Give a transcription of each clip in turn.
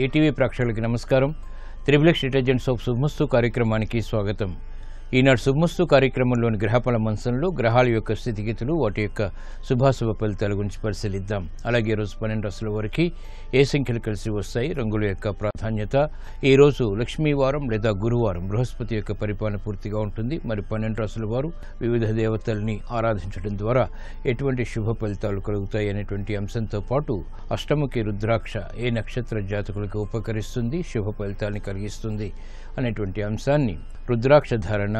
ETV ప్రేక్షకులకి నమస్కారం. Triplex detergent soap శుభమస్తు కార్యక్రమానికి స్వాగతం. ఈనాడు శుభమస్తు కార్యక్రమంలోని గ్రహఫల మంచంలో గ్రహాల యొక్క స్థితిగతులు, వాటి యొక్క శుభాశుభ ఫలితాల గురించి పరిశీలిద్దాం. అలాగే ఈరోజు 12 రాశుల వరకు ఏ సంఖ్యలు కలిసి వస్తాయి, రంగుల యొక్క ప్రాధాన్యత, ఈరోజు లక్ష్మీవారం లేదా గురువారం, బృహస్పతి యొక్క పరిపాలన పూర్తిగా ఉంటుంది. మరి 12 రాశుల వారు వివిధ దేవతల్ని ఆరాధించడం ద్వారా ఎటువంటి శుభ ఫలితాలు కలుగుతాయి అనేటువంటి అంశంతో పాటు అష్టముఖి రుద్రాక్ష ఏ నక్షత్ర జాతకులకు ఉపకరిస్తుంది, శుభ ఫలితాన్ని కలిగిస్తుంది అనేటువంటి అంశాన్ని రుద్రాక్ష ధారణ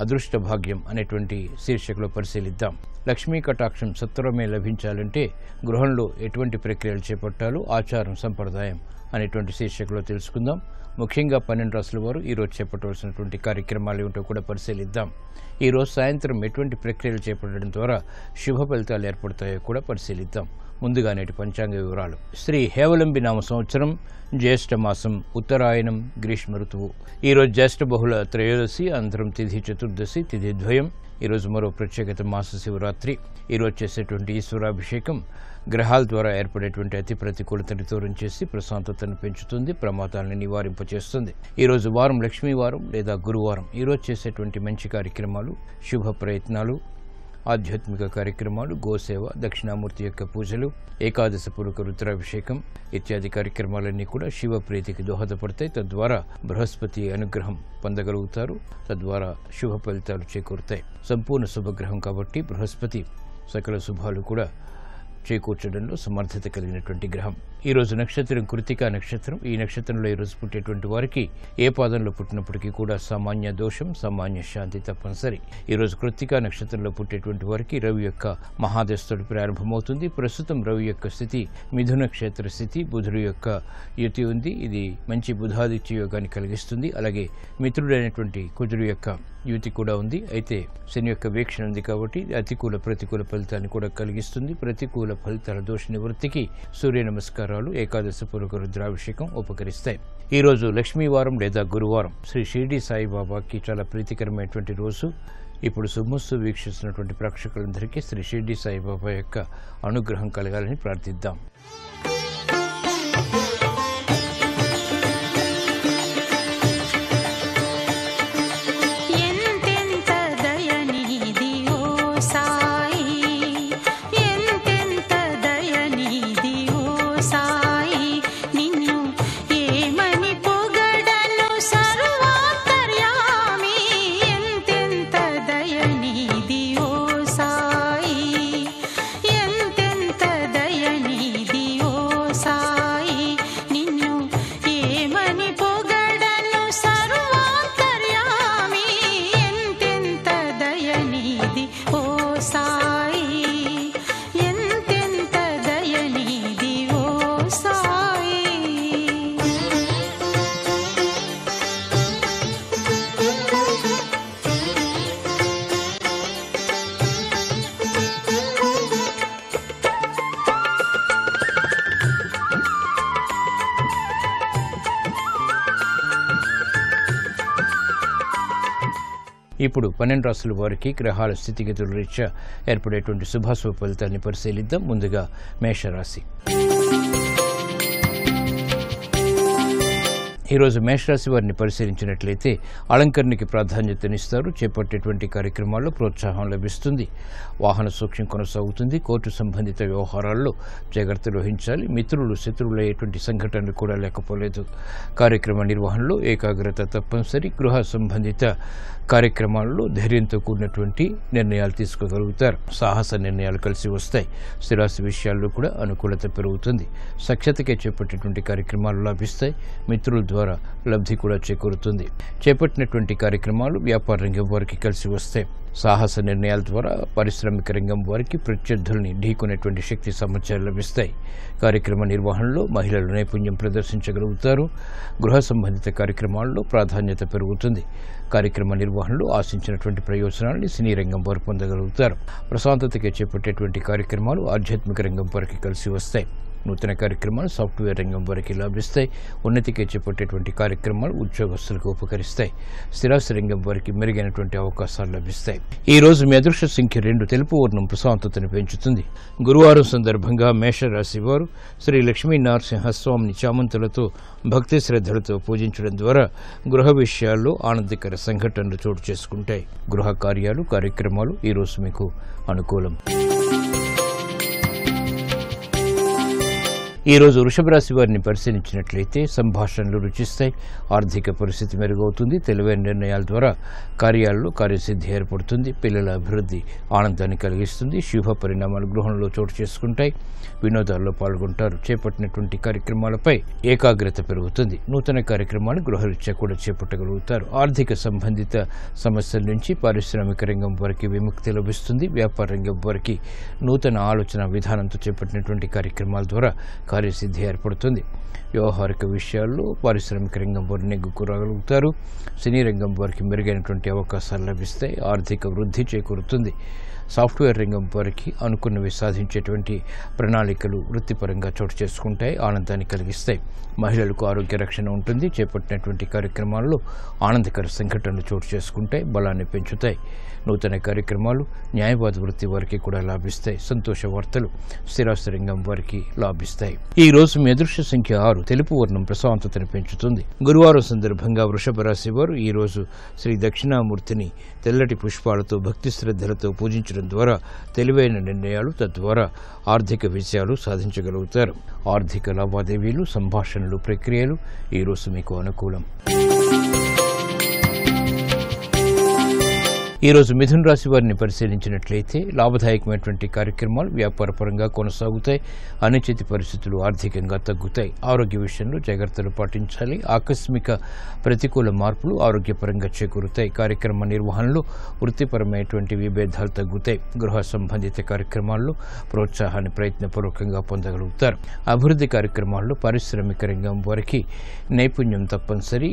అదృష్ట భాగ్యం అనేటువంటి శీర్షికలో పరిశీలిద్దాం. లక్ష్మీ కటాక్షం సత్వరమే లభించాలంటే గృహంలో ఎటువంటి ప్రక్రియలు చేపట్టాలో ఆచారం సంప్రదాయం అనేటువంటి శీర్షికలో తెలుసుకుందాం. ముఖ్యంగా 12 రాశుల వారు ఈరోజు చేపట్టవలసినటువంటి కార్యక్రమాలు ఏమిటో కూడా పరిశీలిద్దాం. ఈరోజు సాయంత్రం ఎటువంటి ప్రక్రియలు చేపట్టడం ద్వారా శుభ ఫలితాలు ఏర్పడతాయో కూడా పరిశీలిద్దాం. ముందుగా నేటి పంచాంగ వివరాలు. శ్రీ హేవలంబి నామ సంవత్సరం, జ్యేష్ఠ మాసం, ఉత్తరాయణం, గ్రీష్మ ఋతువు. ఈరోజు జ్యేష్ఠ బహుళ త్రయోదశి, అనంతరం తిథి చతుర్దశి, తిథి ద్వయం. ఈరోజు మరో ప్రత్యేకత మాస శివరాత్రి. ఈరోజు చేసేటువంటి ఈశ్వరాభిషేకం గ్రహాల ద్వారా ఏర్పడేటువంటి అతి ప్రతికూలతని దూరం చేసి ప్రశాంతతను పెంచుతుంది, ప్రమాదాలను నివారింపచేస్తుంది. ఈరోజు వారం లక్ష్మీవారం లేదా గురువారం. ఈరోజు చేసేటువంటి మంచి కార్యక్రమాలు, శుభ ప్రయత్నాలు, ఆధ్యాత్మిక కార్యక్రమాలు, గోసేవ, దక్షిణామూర్తి యొక్క పూజలు, ఏకాదశ పూర్వక రుద్రాభిషేకం ఇత్యాది కార్యక్రమాలన్నీ కూడా శివ ప్రీతికి దోహదపడతాయి. తద్వారా బృహస్పతి అనుగ్రహం పొందగలుగుతారు. తద్వారా శుభ ఫలితాలు చేకూరుతాయి. సంపూర్ణ శుభగ్రహం కాబట్టి బృహస్పతి సకల శుభాలు కూడా చేకూర్చడంలో సమర్థత కలిగినటువంటి గ్రహం. ఈరోజు నక్షత్రం కృతికా నక్షత్రం. ఈ నక్షత్రంలో ఈరోజు పుట్టేటువంటి వారికి ఏ పాదంలో పుట్టినప్పటికీ కూడా సామాన్య దోషం, సామాన్య శాంతి తప్పనిసరి. ఈరోజు కృతికా నక్షత్రంలో పుట్టేటువంటి వారికి రవి యొక్క మహాదశుడు ప్రారంభమవుతుంది. ప్రస్తుతం రవి యొక్క స్థితి మిథున క్షేత్ర స్థితి, బుధుడు యొక్క యుతి ఉంది. ఇది మంచి బుధాదిత్య యోగాన్ని కలిగిస్తుంది. అలాగే మిత్రుడైనటువంటి కుజుడు యొక్క యుతి కూడా ఉంది. అయితే శని యొక్క వీక్షణ ఉంది కాబట్టి అతికూల ప్రతికూల ఫలితాన్ని కూడా కలిగిస్తుంది. ప్రతికూల ఫలితాల దోష నివృత్తికి సూర్య నమస్కారాలు, ఏకాదశ పూర్వక రుద్రాభిషేకం ఉపకరిస్తాయి. ఈరోజు లక్ష్మీవారం లేదా గురువారం. శ్రీ షిరిడి సాయిబాబాకి చాలా ప్రీతికరమైనటువంటి రోజు. ఇప్పుడు శుభమస్తు వీక్షిస్తున్నటువంటి ప్రేక్షకులందరికీ శ్రీ షిరిడి సాయిబాబా యొక్క అనుగ్రహం కలగాలని ప్రార్థిద్దాం. ఇప్పుడు 12 రాశుల వారికి గ్రహాల స్థితిగతుల రీత్యా ఏర్పడేటువంటి శుభాశుభ ఫలితాన్ని పరిశీలిద్దాం. ముందుగా మేషరాశి. ఈరోజు మేషరాశి వారిని పరిశీలించినట్లయితే అలంకరణకి ప్రాధాన్యతనిస్తారు. చేపట్టేటువంటి కార్యక్రమాల్లో ప్రోత్సాహం లభిస్తుంది. వాహన సూక్ష్యం కొనసాగుతుంది. కోర్టు సంబంధిత వ్యవహారాల్లో జాగ్రత్తలు వహించాలి. మిత్రులు శత్రువులయ్యేటువంటి సంఘటనలు కూడా లేకపోలేదు. కార్యక్రమ నిర్వహణలో ఏకాగ్రత తప్పనిసరి. గృహ సంబంధిత కార్యక్రమాల్లో ధైర్యంతో కూడినటువంటి నిర్ణయాలు తీసుకోగలుగుతారు. సాహస నిర్ణయాలు కలిసి వస్తాయి. స్థిరాస్తి విషయాల్లో కూడా అనుకూలత పెరుగుతుంది. సఖ్యతకే చేపట్టేటువంటి కార్యక్రమాలు లభిస్తాయి. మిత్రుల ద్వారా లబ్ధి కూడా చేకూరుతుంది. చేపట్టినటువంటి కార్యక్రమాలు వ్యాపార రంగం వారికి కలిసి వస్తాయి. సాహస నిర్ణయాల ద్వారా పారిశ్రామిక రంగం వారికి ప్రత్యర్థుల్ని ఢీకొనేటువంటి శక్తి సామర్థ్యాలు లభిస్తాయి. కార్యక్రమ నిర్వహణలో మహిళలు నైపుణ్యం ప్రదర్శించగలుగుతారు. గృహ సంబంధిత కార్యక్రమాల్లో ప్రాధాన్యత పెరుగుతుంది. కార్యక్రమ నిర్వహణలో ఆశించినటువంటి ప్రయోజనాన్ని సినీ రంగం వారు పొందగలుగుతారు. ప్రశాంతతగా చేపట్టేటువంటి కార్యక్రమాలు ఆధ్యాత్మిక రంగం వారికి కలిసి వస్తాయి. నూతన కార్యక్రమాలు సాఫ్ట్వేర్ రంగం వారికి లాభిస్తాయి. ఉన్నతికి చేపట్టేటువంటి కార్యక్రమాలు ఉద్యోగస్తులకు ఉపకరిస్తాయి. స్థిరాస్తి రంగం వారికి మెరుగైనటువంటి అవకాశాలు లభిస్తాయి. ఈ రోజు మీ అదృష్ట సంఖ్య 2. తెలుపు వర్ణం ప్రశాంతతను పెంచుతుంది. గురువారం సందర్భంగా మేషరాశి వారు శ్రీ లక్ష్మీ నరసింహస్వామిని చామంతులతో భక్తి శ్రద్ధలతో పూజించడం ద్వారా గృహ విషయాల్లో ఆనందకర సంఘటనలు చోటు చేసుకుంటాయి. గృహ కార్యాలు కార్యక్రమాలు ఈరోజు మీకు అనుకూలం. ఈరోజు వృషభ రాశి వారిని పరిశీలించినట్లయితే సంభాషణలు రుచిస్తాయి. ఆర్థిక పరిస్థితి మెరుగవుతుంది. తెలివైన నిర్ణయాల ద్వారా కార్యాలలో కార్యసిద్ధి ఏర్పడుతుంది. పిల్లల అభివృద్ధి ఆనందాన్ని కలిగిస్తుంది. శుభ పరిణామాలు గృహంలో చోటు చేసుకుంటాయి. వినోదాల్లో పాల్గొంటారు. చేపట్టినటువంటి కార్యక్రమాలపై ఏకాగ్రత పెరుగుతుంది. నూతన కార్యక్రమాలు గృహరీత్యా కూడా చేపట్టగలుగుతారు. ఆర్థిక సంబంధిత సమస్యల నుంచి పారిశ్రామిక రంగం వారికి విముక్తి లభిస్తుంది. వ్యాపార రంగం వారికి నూతన ఆలోచన విధానంతో చేపట్టినటువంటి కార్యక్రమాల ద్వారా కార్యసిద్ధి ఏర్పడుతుంది. వ్యవహారిక విషయాల్లో పారిశ్రామిక రంగం వారు నెగ్గుకోగలుగుతారు. సినీ రంగం వారికి మెరుగైనటువంటి అవకాశాలు లభిస్తాయి. ఆర్థిక వృద్ధి చేకూరుతుంది. సాఫ్ట్వేర్ రంగం వారికి అనుకున్నవి సాధించేటువంటి ప్రణాళికలు వృత్తిపరంగా చోటు చేసుకుంటాయి. ఆనందాన్ని కలిగిస్తాయి. మహిళలకు ఆరోగ్య రక్షణ ఉంటుంది. చేపట్టినటువంటి కార్యక్రమాల్లో ఆనందకర సంఘటనలు చోటు చేసుకుంటాయి. బలాన్ని పెంచుతాయి. నూతన కార్యక్రమాలు న్యాయవాద వృత్తి వారికి కూడా లాభిస్తాయి. సంతోష వార్తలు స్థిరాస్తి రంగం వారికి లాభిస్తాయి. ఈ రోజు మీ అదృష్ట సంఖ్య 6. తెలుపు వర్ణం ప్రశాంతతను పెంచుతుంది. గురువారం సందర్భంగా వృషభ రాశి వారు ఈ రోజు శ్రీ దక్షిణామూర్తిని తెల్లటి పుష్పాలతో భక్తి శ్రద్ధలతో పూజించడం ద్వారా తెలివైన నిర్ణయాలు తద్వారా ఆర్థిక విజయాలు సాధించగలుగుతారు. ఆర్థిక లావాదేవీలు సంభాషణలు ప్రక్రియలు ఈ రోజు మీకు అనుకూలం. ఈ రోజు మిథున రాశి వారిని పరిశీలించినట్లయితే లాభదాయకమైనటువంటి కార్యక్రమాలు వ్యాపారపరంగా కొనసాగుతాయి. అనిశ్చిత పరిస్థితులు ఆర్థికంగా తగ్గుతాయి. ఆరోగ్య విషయంలో జాగ్రత్తలు పాటించాలి. ఆకస్మిక ప్రతికూల మార్పులు ఆరోగ్యపరంగా చేకూరుతాయి. కార్యక్రమ నిర్వహణలో వృత్తిపరమైనటువంటి విభేదాలు తగ్గుతాయి. గృహ సంబంధిత కార్యక్రమాల్లో ప్రోత్సాహాన్ని ప్రయత్నపూర్వకంగా పొందగలుగుతారు. అభివృద్ధి కార్యక్రమాల్లో పారిశ్రామిక రంగం వారికి నైపుణ్యం తప్పనిసరి.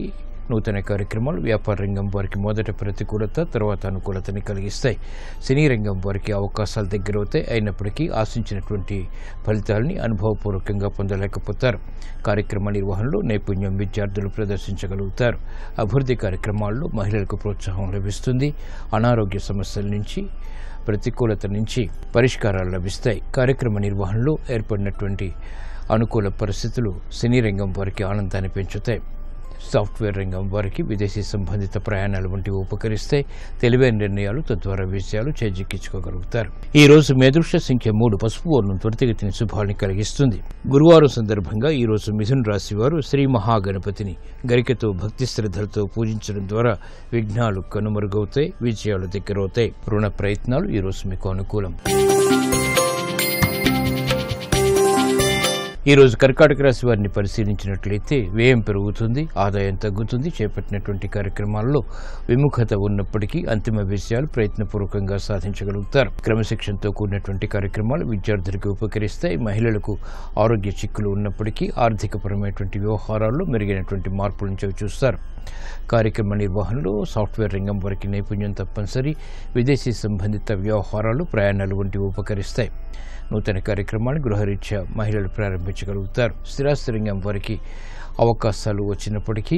నూతన కార్యక్రమాలు వ్యాపార రంగం వారికి మొదట ప్రతికూలత తర్వాత అనుకూలతని కలిగిస్తాయి. సినీ రంగం వారికి అవకాశాలు దగ్గరవుతాయి. అయినప్పటికీ ఆశించినటువంటి ఫలితాలని అనుభవపూర్వకంగా పొందలేకపోతారు. కార్యక్రమ నిర్వహణలో నైపుణ్యం విద్యార్థులు ప్రదర్శించగలుగుతారు. అభివృద్ధి కార్యక్రమాల్లో మహిళలకు ప్రోత్సాహం లభిస్తుంది. అనారోగ్య సమస్యల నుంచి ప్రతికూలత నుంచి పరిష్కారాలు లభిస్తాయి. కార్యక్రమ నిర్వహణలో ఏర్పడినటువంటి అనుకూల పరిస్థితులు సినీ రంగం వారికి ఆనందాన్ని పెంచుతాయి. సాఫ్ట్వేర్ రంగం వారికి విదేశీ సంబంధిత ప్రయాణాలు వంటివి ఉపకరిస్తాయి. తెలివైన నిర్ణయాలు తద్వారా విజయాలు చేజిక్కించుకోగలుగుతారు. ఈ రోజు మీ అదృష్ట సంఖ్య 3. పసుపు వర్ణం త్వరితగతిన శుభాన్ని కలిగిస్తుంది. గురువారం సందర్భంగా ఈ రోజు మిథున రాశి వారు శ్రీ మహాగణపతిని గరికతో భక్తి శ్రద్ధలతో పూజించడం ద్వారా విఘ్నాలు కనుమరుగవుతాయి. విజయాలు దగ్గరవుతాయి. రుణ ప్రయత్నాలు ఈ రోజు మీకు అనుకూలం. ఈ రోజు కర్కాటక రాశి వారిని పరిశీలించినట్లయితే వ్యయం పెరుగుతుంది. ఆదాయం తగ్గుతుంది. చేపట్టినటువంటి కార్యక్రమాల్లో విముఖత ఉన్నప్పటికీ అంతిమ విజయాలు ప్రయత్నపూర్వకంగా సాధించగలుగుతారు. క్రమశిక్షణతో కూడినటువంటి కార్యక్రమాలు విద్యార్థులకు ఉపకరిస్తాయి. మహిళలకు ఆరోగ్య చిక్కులు ఉన్నప్పటికీ ఆర్థికపరమైనటువంటి వ్యవహారాల్లో మెరుగైనటువంటి మార్పులను చవిచూస్తారు. కార్యక్రమ నిర్వహణలో సాఫ్ట్వేర్ రంగం వారికి నైపుణ్యం తప్పనిసరి. విదేశీ సంబంధిత వ్యవహారాలు ప్రయాణాలు వంటివి ఉపకరిస్తాయి. నూతన కార్యక్రమాన్ని గృహరీత్యా మహిళలు ప్రారంభించగలుగుతారు. స్థిరాస్తి రంగం వారికి అవకాశాలు వచ్చినప్పటికీ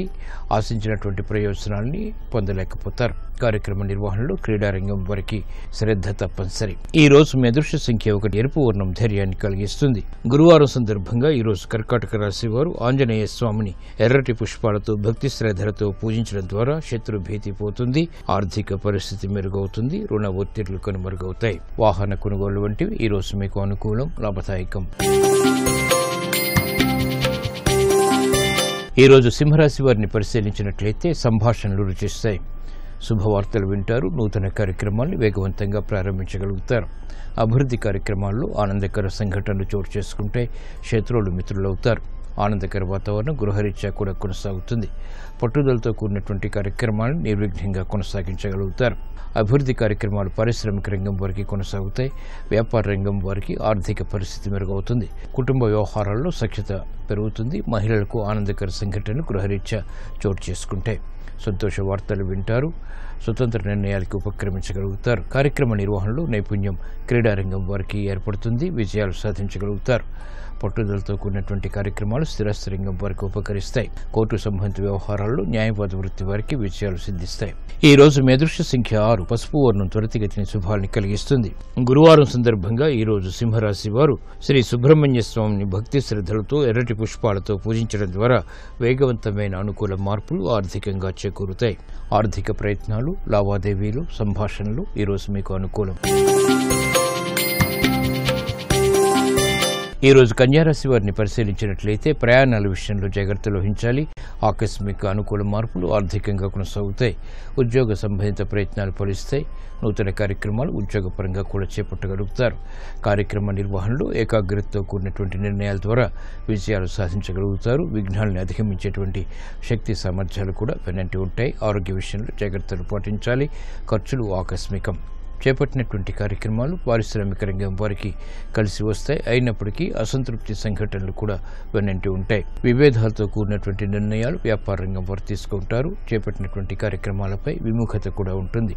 ఆశించినటువంటి ప్రయోజనాల్ని పొందలేకపోతారు. కార్యక్రమ నిర్వహణలో క్రీడారంగం వారికి శ్రద్ధ తప్పనిసరి. ఈ రోజు మీ అదృష్ట సంఖ్య 1. ఎరుపు వర్ణం ధైర్యాన్ని కలిగిస్తుంది. గురువారం సందర్భంగా ఈ రోజు కర్కాటక రాశి వారు ఆంజనేయ స్వామిని ఎర్రటి పుష్పాలతో భక్తి శ్రద్ధలతో పూజించడం ద్వారా శత్రు భీతి పోతుంది. ఆర్థిక పరిస్థితి మెరుగవుతుంది. రుణ ఒత్తిళ్లు కనుమరుగవుతాయి. వాహన కొనుగోలు వంటివి ఈ రోజు మీకు అనుకూలం, లాభదాయకం. ఈ రోజు సింహరాశి వారిని పరిశీలించినట్లయితే సంభాషణలు రుచిస్తాయి. శుభవార్తలు వింటారు. నూతన కార్యక్రమాలను వేగవంతంగా ప్రారంభించగలుగుతారు. అభివృద్ధి కార్యక్రమాల్లో ఆనందకర సంఘటనలు చోటు చేసుకుంటాయి. శత్రువులు మిత్రులవుతారు. ఆనందకర వాతావరణం గృహరీత్యా కూడా కొనసాగుతుంది. పట్టుదలతో కూడినటువంటి కార్యక్రమాలను నిర్విఘ్నంగా కొనసాగించగలుగుతారు. అభివృద్ధి కార్యక్రమాలు పారిశ్రామిక రంగం వారికి కొనసాగుతాయి. వ్యాపార రంగం వారికి ఆర్థిక పరిస్థితి మెరుగవుతుంది. కుటుంబ వ్యవహారాల్లో సఖ్యత పెరుగుతుంది. మహిళలకు ఆనందకర సంఘటనలు గృహరీత్యా చోటు చేసుకుంటాయి. సంతోష వార్తలు వింటారు. స్వతంత్ర నిర్ణయాలకు ఉపక్రమించగలుగుతారు. కార్యక్రమ నిర్వహణలో నైపుణ్యం క్రీడారంగం వారికి ఏర్పడుతుంది. విజయాలు సాధించగలుగుతారు. పట్టుదలతో కూడినటువంటి కార్యక్రమాలు స్థిరాస్తి వారికి ఉపకరిస్తాయి. కోర్టు సంబంధిత వ్యవహారాల్లో న్యాయవాద వృత్తి వారికి విజయాలు సిద్ధిస్తాయి. ఈ రోజు మీ అదృష్ట సంఖ్య 6. పసుపు వర్ణం త్వరితగతిని శుభాల్ని కలిగిస్తుంది. గురువారం సందర్భంగా ఈ రోజు సింహరాశి వారు శ్రీ సుబ్రహ్మణ్య స్వామిని భక్తి శ్రద్ధలతో ఎర్రటి పుష్పాలతో పూజించడం ద్వారా వేగవంతమైన అనుకూల మార్పులు ఆర్థికంగా చేకూరుతాయి. ఆర్థిక ప్రయత్నాలు, లావాదేవీలు, సంభాషణలు ఈరోజు మీకు అనుకూలం. ఈరోజు కన్యారాశి వారిని పరిశీలించినట్లయితే ప్రయాణాల విషయంలో జాగ్రత్తలు వహించాలి. ఆకస్మిక అనుకూల మార్పులు ఆర్థికంగా కొనసాగుతాయి. ఉద్యోగ సంబంధిత ప్రయత్నాలు ఫలిస్తాయి. నూతన కార్యక్రమాలు ఉద్యోగపరంగా కూడా చేపట్టగలుగుతారు. కార్యక్రమ నిర్వహణలో ఏకాగ్రతతో కూడినటువంటి నిర్ణయాల ద్వారా విజయాలు సాధించగలుగుతారు. విఘ్నాలను అధిగమించేటువంటి శక్తి సామర్థ్యాలు కూడా వెనంటి ఉంటాయి. ఆరోగ్య విషయంలో జాగ్రత్తలు పాటించాలి. ఖర్చులు ఆకస్మికం. చేపట్టినటువంటి కార్యక్రమాలు పారిశ్రామిక రంగం వారికి కలిసి వస్తాయి. అయినప్పటికీ అసంతృప్తి సంఘటనలు కూడా వెనంటి ఉంటాయి. విభేదాలతో కూడినటువంటి నిర్ణయాలు వ్యాపార రంగం వారు తీసుకుంటారు. చేపట్టినటువంటి కార్యక్రమాలపై విముఖత కూడా ఉంటుంది.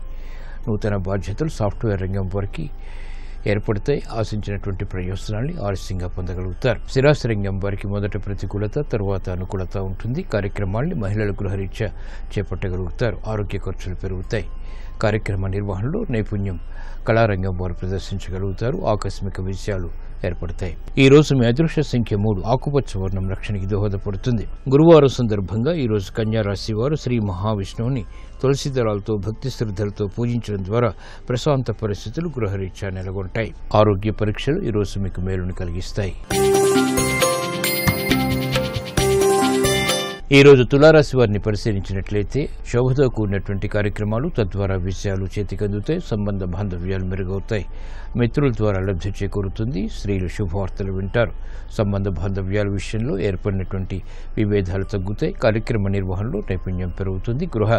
నూతన బాధ్యతలు సాఫ్ట్వేర్ రంగం వారికి ఏర్పడతాయి. ఆశించినటువంటి ప్రయోజనాన్ని ఆలస్యంగా పొందగలుగుతారు. స్థిరాస్తి రంగం వారికి మొదట ప్రతికూలత, తరువాత అనుకూలత ఉంటుంది. కార్యక్రమాల్ని మహిళలు గృహరీత్యా చేపట్టగలుగుతారు. ఆరోగ్య ఖర్చులు పెరుగుతాయి. కార్యక్రమ నిర్వహణలో నైపుణ్యం కళారంగం వారు ప్రదర్శించగలుగుతారు. ఆకస్మిక విజయాలు ఏర్పడతాయి. ఈ రోజు మీ అదృష్ట సంఖ్య 3. ఆకుపచ్చ వర్ణం రక్షణకి దోహదపడుతుంది. గురువారం సందర్భంగా ఈ రోజు కన్యా రాశి వారు శ్రీ మహావిష్ణువుని తులసి దళాలతో భక్తి శ్రద్ధలతో పూజించడం ద్వారా ప్రశాంత పరిస్థితులు గృహరీత్యా నెలకొంటాయి. ఆరోగ్య పరీక్షలు ఈ రోజు మీకు మేలును కలిగిస్తాయి. ఈ రోజు తులారాశి వారిని పరిశీలించినట్లయితే శోభతో కూడినటువంటి కార్యక్రమాలు, తద్వారా విజయాలు చేతికందుతాయి. సంబంధ బాంధవ్యాలు మెరుగవుతాయి. మిత్రుల ద్వారా లబ్ధి చేకూరుతుంది. స్త్రీలు శుభవార్తలు వింటారు. సంబంధ బాంధవ్యాల విషయంలో ఏర్పడినటువంటి విభేదాలు తగ్గుతాయి. కార్యక్రమ నిర్వహణలో నైపుణ్యం పెరుగుతుంది. గృహ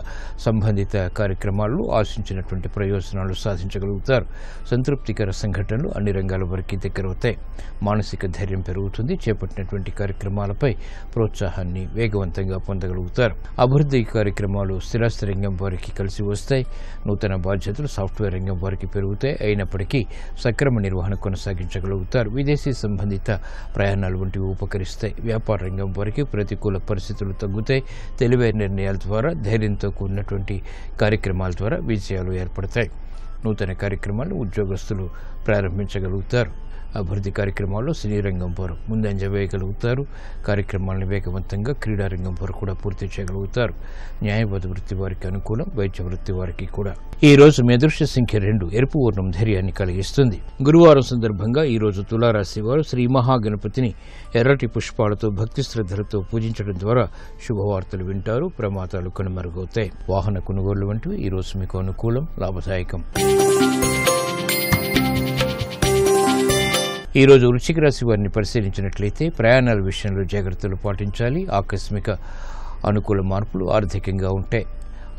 సంబంధిత కార్యక్రమాల్లో ఆశించినటువంటి ప్రయోజనాలు సాధించగలుగుతారు. సంతృప్తికర సంఘటనలు అన్ని రంగాల వరకు దగ్గరవుతాయి. మానసిక ధైర్యం పెరుగుతుంది. చేపట్టినటువంటి కార్యక్రమాలపై ప్రోత్సాహాన్ని వేగవంతంగా పొందగలుగుతారు. అభివృద్ధి కార్యక్రమాలు స్థిరాస్తి రంగం వారికి కలిసి వస్తాయి. నూతన బాధ్యతలు సాఫ్ట్వేర్ రంగం వారికి పెరుగుతాయి. అయినప్పటికీ సక్రమ నిర్వహణ కొనసాగించగలుగుతారు. విదేశీ సంబంధిత ప్రయాణాలు వంటివి ఉపకరిస్తాయి. వ్యాపార రంగం వారికి ప్రతికూల పరిస్థితులు తగ్గుతాయి. తెలివైన నిర్ణయాల ద్వారా, ధైర్యంతో కూడినటువంటి కార్యక్రమాల ద్వారా విజయాలు ఏర్పడతాయి. నూతన కార్యక్రమాలు ఉద్యోగస్తులు ప్రారంభించగలుగుతారు. అభివృద్ధి కార్యక్రమాల్లో సినీ రంగం వారు ముందంజ వేయగలుగుతారు. కార్యక్రమాలను వేగవంతంగా క్రీడారంగం వారు కూడా పూర్తి చేయగలుగుతారు. న్యాయవాద వృత్తి వారికి అనుకూలం, వైద్య వృత్తి వారికి కూడా. ఈ రోజు మీ అదృష్ట సంఖ్య 2. ఎరుపు వర్ణం ధైర్యాన్ని కలిగిస్తుంది. గురువారం సందర్భంగా ఈ రోజు తులారాశి వారు శ్రీ మహాగణపతిని ఎర్రటి పుష్పాలతో భక్తి శ్రద్ధలతో పూజించడం ద్వారా శుభవార్తలు వింటారు. ప్రమాదాలు కనుమరుగవుతాయి. వాహన కొనుగోళ్లు వంటివి ఈ రోజు మీకు అనుకూలం, లాభదాయకం. ఈ రోజు వృశ్చిక రాశి వారిని పరిశీలించినట్లయితే ప్రయాణాల విషయంలో జాగ్రత్తలు పాటించాలి. ఆకస్మిక అనుకూల మార్పులు ఆర్థికంగా ఉంటాయి.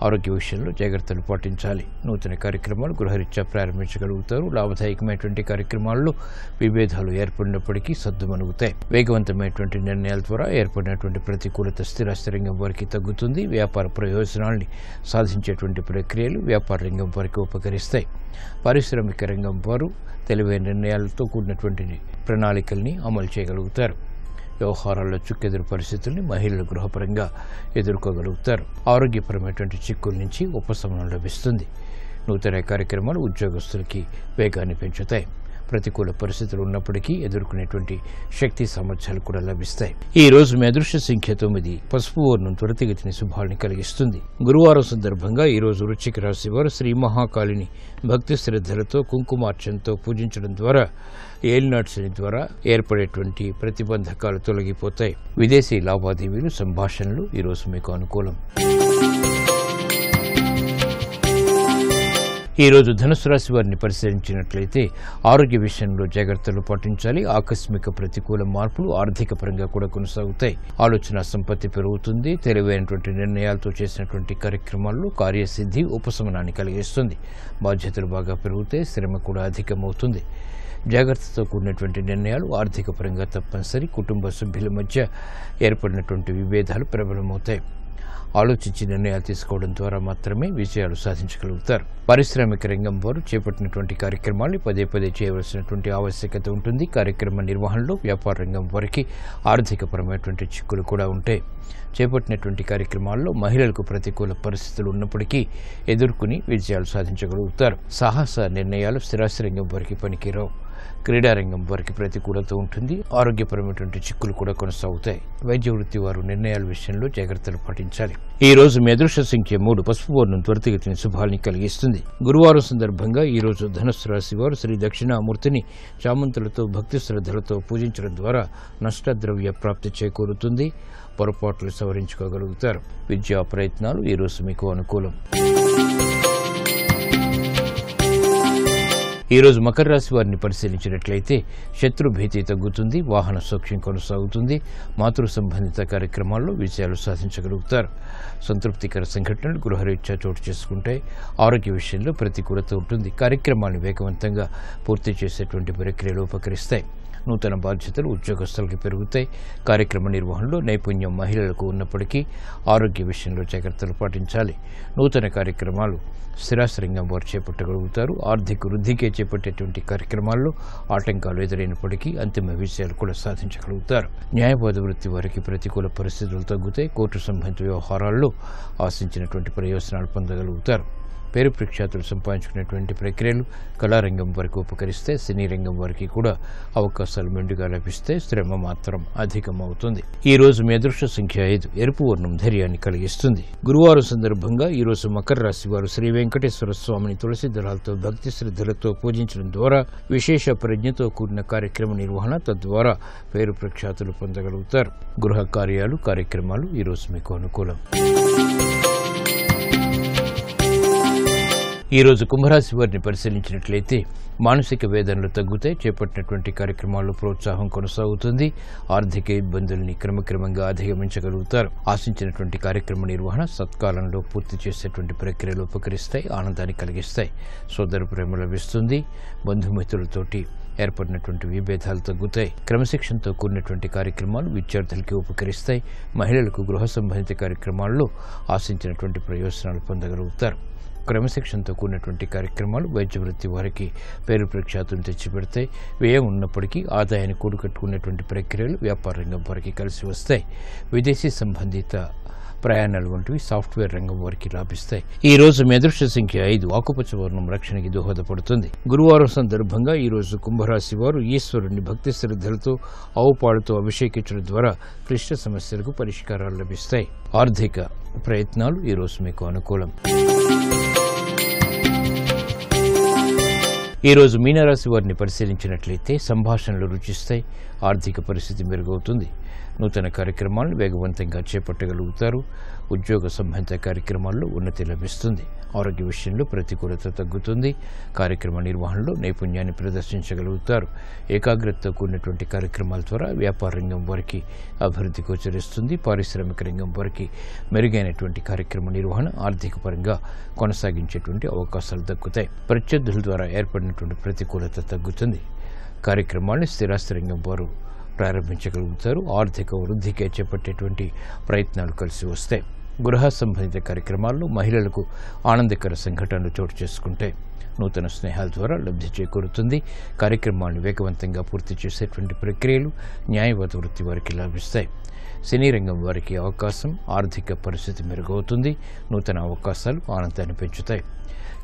ఆరోగ్య విషయంలో జాగ్రత్తలు పాటించాలి. నూతన కార్యక్రమాలు గృహరీత్యా ప్రారంభించగలుగుతారు. లాభదాయకమైనటువంటి కార్యక్రమాల్లో విభేదాలు ఏర్పడినప్పటికీ సద్దుమణుగుతాయి. వేగవంతమైనటువంటి నిర్ణయాల ద్వారా ఏర్పడినటువంటి ప్రతికూలత స్థిరాస్తి రంగం వారికి తగ్గుతుంది. వ్యాపార ప్రయోజనాల్ని సాధించేటువంటి ప్రక్రియలు వ్యాపార రంగం వారికి ఉపకరిస్తాయి. పారిశ్రామిక రంగం వారు తెలివైన నిర్ణయాలతో కూడినటువంటి ప్రణాళికల్ని అమలు చేయగలుగుతారు. వ్యవహారాల్లో చుక్కెదురు పరిస్థితుల్ని మహిళలు గృహపరంగా ఎదుర్కోగలుగుతారు. ఆరోగ్యపరమైనటువంటి చిక్కుల నుంచి ఉపశమనం లభిస్తుంది. నూతన కార్యక్రమాలు ఉద్యోగస్తులకి వేగాన్ని పెంచుతాయి. ప్రతికూల పరిస్థితులు ఉన్నప్పటికీ ఎదుర్కొనేటువంటి శక్తి సామర్థ్యాలు కూడా లభిస్తాయి. ఈ రోజు మీ అదృష్ట సంఖ్య 9. పసుపు వర్ణం త్వరితగతిని శుభాల్ని కలిగిస్తుంది. గురువారం సందర్భంగా ఈ రోజు వృశ్చిక రాశి వారు శ్రీ మహాకాళిని భక్తి శ్రద్ధలతో కుంకుమార్చనతో పూజించడం ద్వారా ఏలినాటి శని ద్వారా ఏర్పడేటువంటి ప్రతిబంధకాలు తొలగిపోతాయి. విదేశీ లావాదేవీలు, సంభాషణలు ఈ రోజు మీకు అనుకూలం. ఈ రోజు ధనుసు రాశి వారిని పరిశీలించినట్లయితే ఆరోగ్య విషయంలో జాగ్రత్తలు పాటించాలి. ఆకస్మిక ప్రతికూల మార్పులు ఆర్థిక పరంగా కూడా కొనసాగుతాయి. ఆలోచన సంపత్తి పెరుగుతుంది. తెలివైనటువంటి నిర్ణయాలతో చేసినటువంటి కార్యక్రమాల్లో కార్యసిద్ధి ఉపశమనాన్ని కలిగిస్తుంది. బాధ్యతలు బాగా పెరుగుతాయి. శ్రమ కూడా అధికమవుతుంది. జాగ్రత్తతో కూడినటువంటి నిర్ణయాలు ఆర్థిక పరంగా తప్పనిసరి. కుటుంబ సభ్యుల మధ్య ఏర్పడినటువంటి విభేదాలు ప్రబలమవుతాయి. ఆలోచించి నిర్ణయాలు తీసుకోవడం ద్వారా మాత్రమే విజయాలు సాధించగలుగుతారు. పారిశ్రామిక రంగం వారు చేపట్టినటువంటి కార్యక్రమాలు పదే పదే చేయవలసినటువంటి ఆవశ్యకత ఉంటుంది. కార్యక్రమ నిర్వహణలో వ్యాపార రంగం వారికి ఆర్థికపరమైనటువంటి చిక్కులు కూడా ఉంటాయి. చేపట్టినటువంటి కార్యక్రమాల్లో మహిళలకు ప్రతికూల పరిస్థితులు ఉన్నప్పటికీ ఎదుర్కొని విజయాలు సాధించగలుగుతారు. సాహస నిర్ణయాలు స్థిరాస్తి రంగం వారికి పనికిరావు. క్రీడారంగం వారికి ప్రతికూలత ఉంటుంది. ఆరోగ్యపరమైనటువంటి చిక్కులు కూడా కొనసాగుతాయి. వైద్య వృత్తి వారు నిర్ణయాల విషయంలో జాగ్రత్తలు పాటించాలి. ఈ రోజు మీ అదృష్ట సంఖ్య 3. పసుపు వర్ణం త్వరితగతిని శుభాల్ని కలిగిస్తుంది. గురువారం సందర్భంగా ఈ రోజు ధనుస్సు రాశి వారు శ్రీ దక్షిణామూర్తిని చామంతులతో భక్తి శ్రద్ధలతో పూజించడం ద్వారా నష్టద్రవ్య ప్రాప్తి చేకూరుతుంది. పొరపాట్లు సవరించుకోగలుగుతారు. విద్యా ప్రయత్నాలు ఈ రోజు మీకు అనుకూలం. ఈ రోజు మకర రాశి వారిని పరిశీలించినట్లయితే శత్రు భీతి తగ్గుతుంది. వాహన సౌఖ్యం కొనసాగుతుంది. మాతృ సంబంధిత కార్యక్రమాల్లో విజయాలు సాధించగలుగుతారు. సంతృప్తికర సంఘటనలు గృహరీత్యా చోటు చేసుకుంటాయి. ఆరోగ్య విషయంలో ప్రతికూలత ఉంటుంది. కార్యక్రమాన్ని వేగవంతంగా పూర్తి చేసేటువంటి ప్రక్రియలు ఉపకరిస్తాయి. నూతన బాధ్యతలు ఉద్యోగస్తులకు పెరుగుతాయి. కార్యక్రమ నిర్వహణలో నైపుణ్యం మహిళలకు ఉన్నప్పటికీ ఆరోగ్య విషయంలో జాగ్రత్తలు పాటించాలి. నూతన కార్యక్రమాలు స్థిరాస్తి రంగం వారు చేపట్టగలుగుతారు. ఆర్థిక వృద్ధికే చేపట్టేటువంటి కార్యక్రమాల్లో ఆటంకాలు ఎదురైనప్పటికీ అంతిమ విజయాలు కూడా సాధించగలుగుతారు. న్యాయవాద వృత్తి వారికి ప్రతికూల పరిస్థితులు తగ్గుతాయి. కోర్టు సంబంధిత వ్యవహారాల్లో ఆశించినటువంటి ప్రయోజనాలు పొందగలుగుతారు. పేరు ప్రఖ్యాతులు సంపాదించుకునేటువంటి ప్రక్రియలు కళారంగం వరకు ఉపకరిస్తే సినీ రంగం వారికి కూడా అవకాశాలు మెండుగా లభిస్తే శ్రమ మాత్రం అధికమవుతుంది. ఈ రోజు మీ అదృష్ట సంఖ్య 5. ఎరుపు వర్ణం ధైర్యాన్ని కలిగిస్తుంది. గురువారం సందర్భంగా ఈ రోజు మకర రాశి వారు శ్రీ వెంకటేశ్వర స్వామిని తులసి దళాలతో భక్తి శ్రద్ధలతో పూజించడం ద్వారా విశేష ప్రజ్ఞతో కూడిన కార్యక్రమ నిర్వహణ తద్వారా పేరు ప్రఖ్యాతులు పొందగలుగుతారు. గృహ కార్యాలు కార్యక్రమాలు ఈ రోజు మీకు అనుకూలం. ఈ రోజు కుంభరాశి వారిని పరిశీలించినట్లయితే మానసిక వేదనలు తగ్గుతాయి. చేపట్టినటువంటి కార్యక్రమాల్లో ప్రోత్సాహం కొనసాగుతుంది. ఆర్థిక ఇబ్బందుల్ని క్రమక్రమంగా అధిగమించగలుగుతారు. ఆశించినటువంటి కార్యక్రమ నిర్వహణ సత్కాలంలో పూర్తి చేసేటువంటి ప్రక్రియలు ఉపకరిస్తాయి. ఆనందాన్ని కలిగిస్తాయి. సోదర ప్రేమ లభిస్తుంది. బంధుమిత్రులతోటి ఏర్పడినటువంటి విభేదాలు తగ్గుతాయి. క్రమశిక్షణతో కూడినటువంటి కార్యక్రమాలు విద్యార్థులకి ఉపకరిస్తాయి. మహిళలకు గృహ సంబంధిత కార్యక్రమాల్లో ఆశించినటువంటి ప్రయోజనాలు పొందగలుగుతారు. క్రమశిక్షణతో కూడినటువంటి కార్యక్రమాలు వైద్య వృత్తి వారికి పేరు ప్రఖ్యాతులు తెచ్చిపెడతాయి. వ్యయం ఉన్నప్పటికీ ఆదాయాన్ని కూడగట్టుకునేటువంటి ప్రక్రియలు వ్యాపార రంగం వారికి కలిసి వస్తాయి. విదేశీ సంబంధిత ప్రయాణాలు వంటివి సాఫ్ట్వేర్ రంగం వారికి లాభిస్తాయి. ఈ రోజు మీ అదృష్ట సంఖ్య 5. ఆకుపచ్చ వర్ణం రక్షణకి దోహదపడుతుంది. గురువారం సందర్భంగా ఈ రోజు కుంభరాశి వారు ఈశ్వరుని భక్తి శ్రద్ధలతో ఆవుపాడుతో అభిషేకించడం ద్వారా క్లిష్ట సమస్యలకు పరిష్కారాలు లభిస్తాయి. ఆర్థిక ప్రయత్నాలు ఈ రోజు మీకు అనుకూలం. ఈ రోజు మీనరాశి వారిని పరిశీలించినట్లయితే సంభాషణలు రుచిస్తాయి. ఆర్థిక పరిస్థితి మెరుగవుతుంది. నూతన కార్యక్రమాలను వేగవంతంగా చేపట్టగలుగుతారు. ఉద్యోగ సంబంధిత కార్యక్రమాల్లో ఉన్నతి లభిస్తుంది. ఆరోగ్య విషయంలో ప్రతికూలత తగ్గుతుంది. కార్యక్రమ నిర్వహణలో నైపుణ్యాన్ని ప్రదర్శించగలుగుతారు. ఏకాగ్రతతో కూడినటువంటి కార్యక్రమాల ద్వారా వ్యాపార రంగం వారికి అభివృద్ధి గోచరిస్తుంది. పారిశ్రామిక రంగం వారికి మెరుగైనటువంటి కార్యక్రమ నిర్వహణ ఆర్థిక పరంగా కొనసాగించేటువంటి అవకాశాలు దక్కుతాయి. ప్రత్యర్థుల ద్వారా ఏర్పడినటువంటి ప్రతికూలత తగ్గుతుంది. కార్యక్రమాన్ని స్థిరాస్తి రంగం వారు ప్రారంభించగలుగుతారు. ఆర్థిక వృద్ధికే చేపట్టేటువంటి ప్రయత్నాలు కలిసి వస్తాయి. గృహ సంబంధిత కార్యక్రమాల్లో మహిళలకు ఆనందకర సంఘటనలు చోటు చేసుకుంటాయి. నూతన స్నేహాల ద్వారా లబ్ధి చేకూరుతుంది. కార్యక్రమాన్ని వేగవంతంగా పూర్తి చేసేటువంటి ప్రక్రియలు న్యాయవాద వృత్తి వారికి లభిస్తాయి. సినీ రంగం వారికి అవకాశం ఆర్థిక పరిస్థితి మెరుగవుతుంది. నూతన అవకాశాలు ఆనందాన్ని పెంచుతాయి.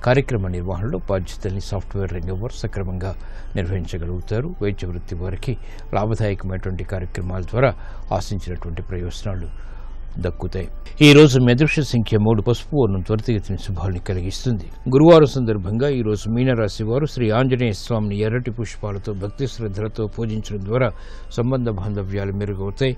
కార్యక్రమ నిర్వహణలో బాధ్యతల్ని సాఫ్ట్వేర్ రంగం వారు సక్రమంగా నిర్వహించగలుగుతారు. వైద్య వృత్తి వారికి లాభదాయకమైనటువంటి కార్యక్రమాల ద్వారా ఆశించినటువంటి ప్రయోజనాలు దక్కుతాయి. ఈ రోజు మీ అదృష్ట సంఖ్య 3. పసుపు వర్ణం త్వరితగతిని శుభాల్ని కలిగిస్తుంది. గురువారం సందర్భంగా ఈ రోజు మీనరాశి వారు శ్రీ ఆంజనేయ స్వామిని ఎర్రటి పుష్పాలతో భక్తి శ్రద్ధలతో పూజించడం ద్వారా సంబంధ బాంధవ్యాలు మెరుగవుతాయి.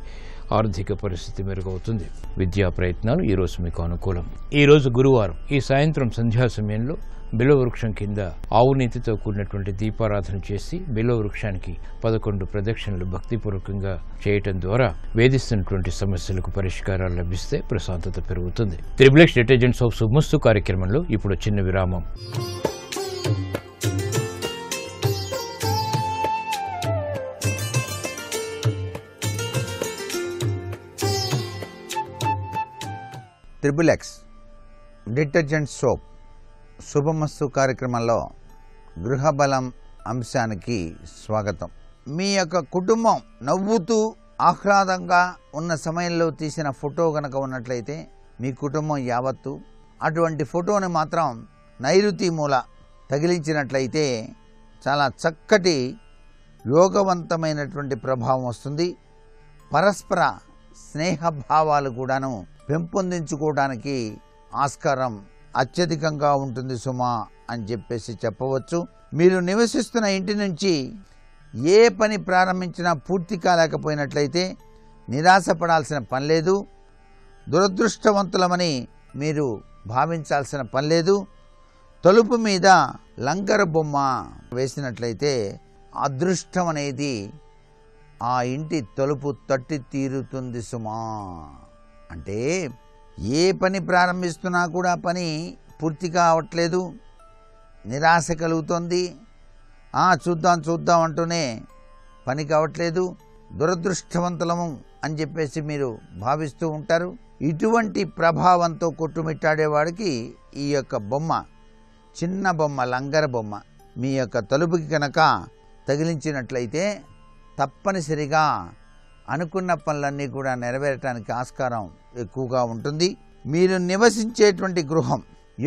ఆర్థిక పరిస్థితి మెరుగవుతుంది. విద్యా ప్రయత్నాలు ఈ రోజు మీకు అనుకూలం. ఈ రోజు గురువారం ఈ సాయంత్రం సంధ్యా సమయంలో బిల్వవృక్షం కింద ఆవు నీతితో కూడినటువంటి దీపారాధన చేసి బిల్వవృక్షానికి 11 ప్రదక్షిణలు భక్తిపూర్వకంగా చేయటం ద్వారా వేధిస్తున్నటువంటి సమస్యలకు పరిష్కారాలు లభిస్తే ప్రశాంతత పెరుగుతుంది. త్రిబుల్ ఎక్స్ డిటర్జెంట్స్ ఆఫ్ శుభమస్తు కార్యక్రమంలో ఇప్పుడు చిన్న విరామం. త్రిబుల్-ఎక్స్ డిటర్జెంట్ సోప్ శుభమస్తు కార్యక్రమంలో గృహబలం అంశానికి స్వాగతం. మీ యొక్క కుటుంబం నవ్వుతూ ఆహ్లాదంగా ఉన్న సమయంలో తీసిన ఫోటో కనుక ఉన్నట్లయితే మీ కుటుంబం యావత్తు అటువంటి ఫోటోని మాత్రం నైరుతి మూల తగిలించినట్లయితే చాలా చక్కటి యోగవంతమైనటువంటి ప్రభావం వస్తుంది. పరస్పర స్నేహభావాలు కూడాను పెంపొందించుకోవడానికి ఆస్కారం అత్యధికంగా ఉంటుంది సుమా అని చెప్పేసి చెప్పవచ్చు. మీరు నివసిస్తున్న ఇంటి నుంచి ఏ పని ప్రారంభించినా పూర్తి కాలేకపోయినట్లయితే నిరాశపడాల్సిన పని లేదు. దురదృష్టవంతులమని మీరు భావించాల్సిన పని లేదు. తలుపు మీద లంగర బొమ్మ వేసినట్లయితే అదృష్టం అనేది ఆ ఇంటి తలుపు తట్టి తీరుతుంది సుమా. అంటే ఏ పని ప్రారంభిస్తున్నా కూడా పని పూర్తి కావట్లేదు, నిరాశ కలుగుతుంది. చూద్దాం అంటూనే పని కావట్లేదు, దురదృష్టవంతులము అని చెప్పేసి మీరు భావిస్తూ ఉంటారు. ఇటువంటి ప్రభావంతో కొట్టుమిట్టాడేవాడికి ఈ యొక్క బొమ్మ, చిన్న బొమ్మ, లంగర బొమ్మ మీ యొక్క తలుపుకి కనుక తగిలించినట్లయితే తప్పనిసరిగా అనుకున్న పనులన్నీ కూడా నెరవేరటానికి ఆస్కారం ఎక్కువగా ఉంటుంది. మీరు నివసించేటువంటి గృహం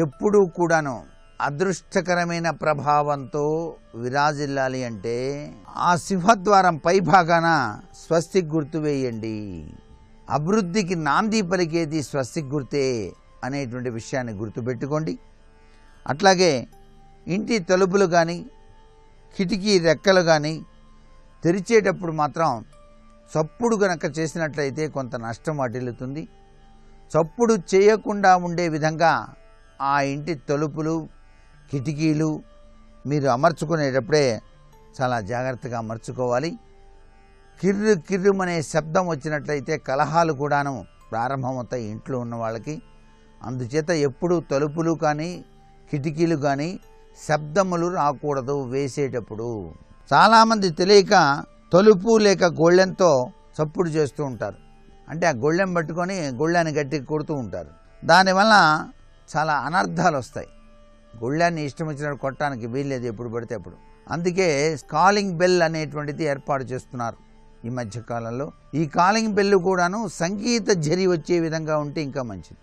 ఎప్పుడూ కూడాను అదృష్టకరమైన ప్రభావంతో విరాజిల్లాలి అంటే ఆ సింహద్వారం పై భాగాన స్వస్తిక్ గుర్తు వేయండి. అభివృద్ధికి నాంది పలికేది స్వస్తిక్ గుర్తే అనేటువంటి విషయాన్ని గుర్తుపెట్టుకోండి. అట్లాగే ఇంటి తలుపులు కానీ కిటికీ రెక్కలు కానీ తెరిచేటప్పుడు మాత్రం చప్పుడు గనక చేసినట్లయితే కొంత నష్టం వాటిల్లుతుంది. చప్పుడు చేయకుండా ఉండే విధంగా ఆ ఇంటి తలుపులు కిటికీలు మీరు అమర్చుకునేటప్పుడే చాలా జాగ్రత్తగా అమర్చుకోవాలి. కిర్రు కిర్రుమనే శబ్దం వచ్చినట్లయితే కలహాలు కూడాను ప్రారంభమవుతాయి ఇంట్లో ఉన్న వాళ్ళకి. అందుచేత ఎప్పుడూ తలుపులు కానీ కిటికీలు కానీ శబ్దములు రాకూడదు వేసేటప్పుడు. చాలామంది తెలియక తలుపు లేక గొళ్ళెంతో చప్పుడు చేస్తూ ఉంటారు. అంటే ఆ గొళ్ళెం పట్టుకొని గొళ్ళాన్ని గట్టిగా కొడుతూ ఉంటారు. దానివల్ల చాలా అనర్థాలు వస్తాయి. గొళ్ళాన్ని ఇష్టం వచ్చినట్టు కొట్టడానికి వీల్లేదు ఎప్పుడు పడితే అప్పుడు. అందుకే కాలింగ్ బెల్ అనేటువంటిది ఏర్పాటు చేస్తున్నారు ఈ మధ్యకాలంలో. ఈ కాలింగ్ బెల్ కూడాను సంగీత ఝరి వచ్చే విధంగా ఉంటే ఇంకా మంచిది.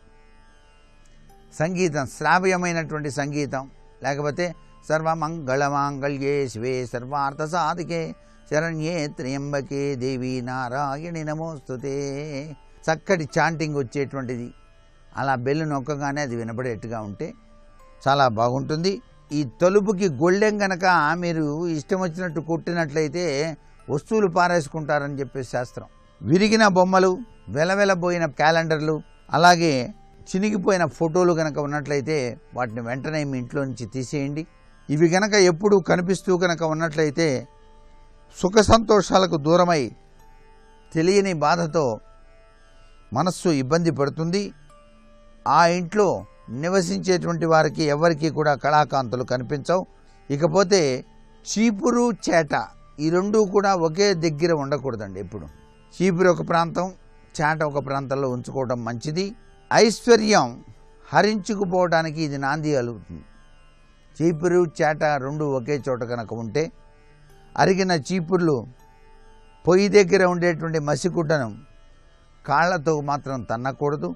సంగీతం, శ్రావ్యమైనటువంటి సంగీతం, లేకపోతే సర్వమంగళమాంగళ్యే శివే సర్వార్థ సాధికే శరణ్యే త్ర్యంబకే దేవి నారాయణి నమోస్తుతే, చక్కటి చాంటింగ్ వచ్చేటువంటిది. అలా బెల్లు నొక్కగానే అది వినపడేట్టుగా ఉంటే చాలా బాగుంటుంది. ఈ తలుపుకి గొళ్ళెం గనక మీరు ఇష్టం వచ్చినట్టు కొట్టినట్లయితే వస్తువులు పారేసుకుంటారని చెప్పేసి శాస్త్రం. విరిగిన బొమ్మలు, వెలవెలబోయిన క్యాలెండర్లు, అలాగే చినిగిపోయిన ఫోటోలు కనుక ఉన్నట్లయితే వాటిని వెంటనే మీ ఇంట్లో నుంచి తీసేయండి. ఇవి కనుక ఎప్పుడూ కనిపిస్తూ కనుక ఉన్నట్లయితే సుఖ సంతోషాలకు దూరమై తెలియని బాధతో మనస్సు ఇబ్బంది పడుతుంది. ఆ ఇంట్లో నివసించేటువంటి వారికి ఎవరికి కూడా కళాకాంతులు కనిపించవు. ఇకపోతే చీపురు చేట ఈ రెండూ కూడా ఒకే దగ్గర ఉండకూడదండి. ఎప్పుడు చీపురు ఒక ప్రాంతం, చేట ఒక ప్రాంతంలో ఉంచుకోవడం మంచిది. ఐశ్వర్యం హరించుకుపోవడానికి ఇది నాంది కలుగుతుంది. చీపురు చేట రెండు ఒకే చోట కనుక ఉంటే, అరిగిన చీపుర్లు పొయ్యి దగ్గర ఉండేటువంటి మసిగుడ్డను కాళ్లతో మాత్రం తన్నకూడదు.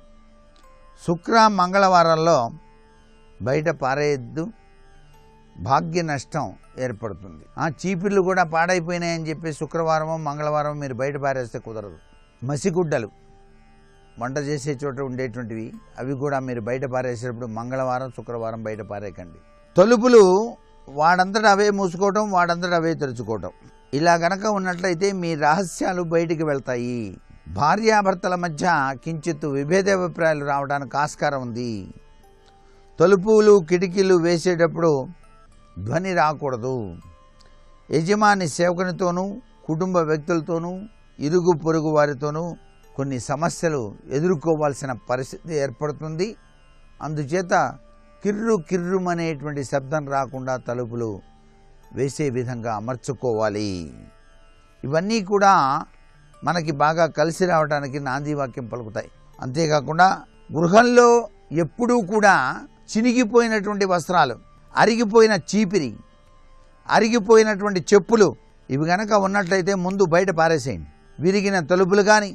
శుక్ర మంగళవారాల్లో బయట పారేయద్దు, భాగ్య నష్టం ఏర్పడుతుంది. చీపుర్లు కూడా పాడైపోయినాయని చెప్పి శుక్రవారమో మంగళవారం మీరు బయట పారేస్తే కుదరదు. మసిగుడ్డలు వంట చేసే చోట ఉండేటువంటివి అవి కూడా మీరు బయట పారేసేటప్పుడు మంగళవారం శుక్రవారం బయట పారేయకండి. తలుపులు వాడంతటా అవే మూసుకోవటం, వాడంతటా అవే తెరుచుకోవటం, ఇలా గనక ఉన్నట్లయితే మీ రహస్యాలు బయటికి వెళ్తాయి. భార్యాభర్తల మధ్య కించిత్తు విభేదాభిప్రాయాలు రావడానికి ఆస్కారం ఉంది. తలుపులు కిటికీలు వేసేటప్పుడు ధ్వని రాకూడదు. యజమాని సేవకునితోనూ కుటుంబ వ్యక్తులతోనూ ఇరుగు పొరుగు వారితోనూ కొన్ని సమస్యలు ఎదుర్కోవాల్సిన పరిస్థితి ఏర్పడుతుంది. అందుచేత కిర్రు కిర్రుమనేటువంటి శబ్దం రాకుండా తలుపులు వేసే విధంగా అమర్చుకోవాలి. ఇవన్నీ కూడా మనకి బాగా కలిసి రావడానికి నాంది వాక్యం పలుకుతాయి. అంతేకాకుండా గృహంలో ఎప్పుడూ కూడా చినిగిపోయినటువంటి వస్త్రాలు, అరిగిపోయిన చీపిరి, అరిగిపోయినటువంటి చెప్పులు ఇవి గనక ఉన్నట్లయితే ముందు బయట పారేసేయండి. విరిగిన తలుపులు కానీ,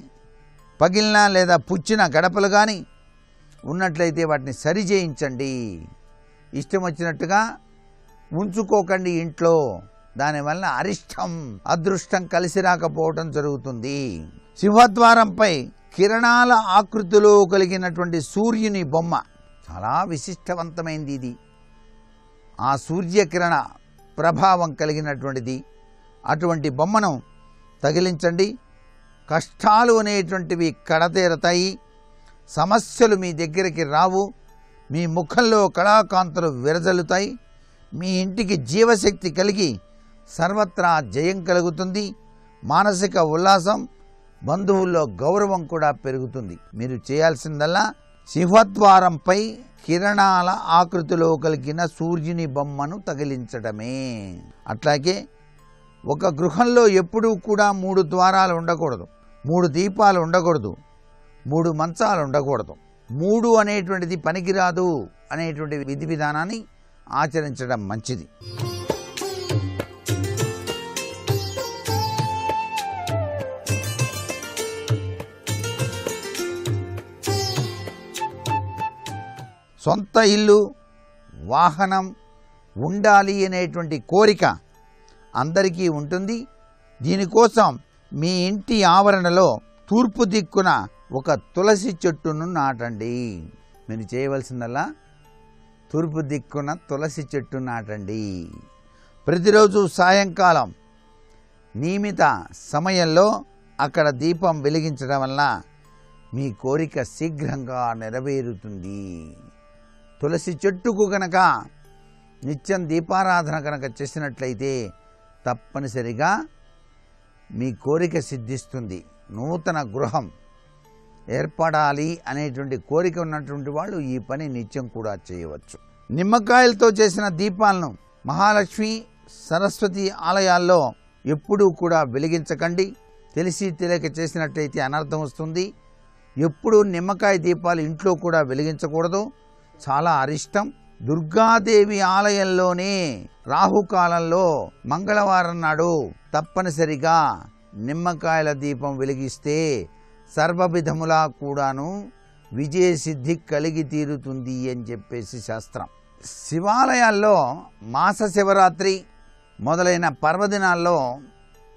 పగిలిన లేదా పుచ్చిన గడపలు కానీ ఉన్నట్లయితే వాటిని సరి చేయించండి. ఇష్టం వచ్చినట్టుగా ఉంచుకోకండి ఇంట్లో. దానివల్ల అరిష్టం, అదృష్టం కలిసి రాకపోవటం జరుగుతుంది. సింహద్వారంపై కిరణాల ఆకృతిలో కలిగినటువంటి సూర్యుని బొమ్మ చాలా విశిష్టవంతమైంది. ఇది ఆ సూర్యకిరణ ప్రభావం కలిగినటువంటిది. అటువంటి బొమ్మను తగిలించండి. కష్టాలు అనేటువంటివి కడతేరతాయి. సమస్యలు మీ దగ్గరికి రావు. మీ ముఖంలో కళాకాంతులు విరజల్లుతాయి. మీ ఇంటికి జీవశక్తి కలిగి సర్వత్రా జయం కలుగుతుంది. మానసిక ఉల్లాసం, బంధువుల్లో గౌరవం కూడా పెరుగుతుంది. మీరు చేయాల్సిందల్లా సింహద్వారంపై కిరణాల ఆకృతిలో కలిగిన సూర్యుని బొమ్మను తగిలించడమే. అట్లాగే ఒక గృహంలో ఎప్పుడూ కూడా 3 ద్వారాలు ఉండకూడదు, 3 దీపాలు ఉండకూడదు, 3 మంచాలు ఉండకూడదు. 3 అనేటువంటిది పనికిరాదు అనేటువంటి విధి విధానాన్ని ఆచరించడం మంచిది. సొంత ఇల్లు, వాహనం ఉండాలి అనేటువంటి కోరిక అందరికీ ఉంటుంది. దీనికోసం మీ ఇంటి ఆవరణలో తూర్పు దిక్కున ఒక తులసి చెట్టును నాటండి. మీరు చేయవలసిందల్లా తూర్పు దిక్కున తులసి చెట్టు నాటండి. ప్రతిరోజు సాయంకాలం నియమిత సమయంలో అక్కడ దీపం వెలిగించడం వల్ల మీ కోరిక శీఘ్రంగా నెరవేరుతుంది. తులసి చెట్టుకు గనక నిత్యం దీపారాధన కనుక చేసినట్లయితే తప్పనిసరిగా మీ కోరిక సిద్ధిస్తుంది. నూతన గృహం ఏర్పడాలి అనేటువంటి కోరిక ఉన్నటువంటి వాళ్ళు ఈ పని నిత్యం కూడా చేయవచ్చు. నిమ్మకాయలతో చేసిన దీపాలను మహాలక్ష్మి, సరస్వతి ఆలయాల్లో ఎప్పుడూ కూడా వెలిగించకండి. తెలిసి తెలియక చేసినట్లయితే అనర్థం వస్తుంది. ఎప్పుడూ నిమ్మకాయ దీపాలు ఇంట్లో కూడా వెలిగించకూడదు, చాలా అరిష్టం. దుర్గాదేవి ఆలయంలోనే రాహుకాలంలో మంగళవారం నాడు తప్పనిసరిగా నిమ్మకాయల దీపం వెలిగిస్తే సర్వవిధములా కూడాను విజయసిద్ధి కలిగి తీరుతుంది అని చెప్పేసి శాస్త్రం. శివాలయాల్లో మాస శివరాత్రి మొదలైన పర్వదినాల్లో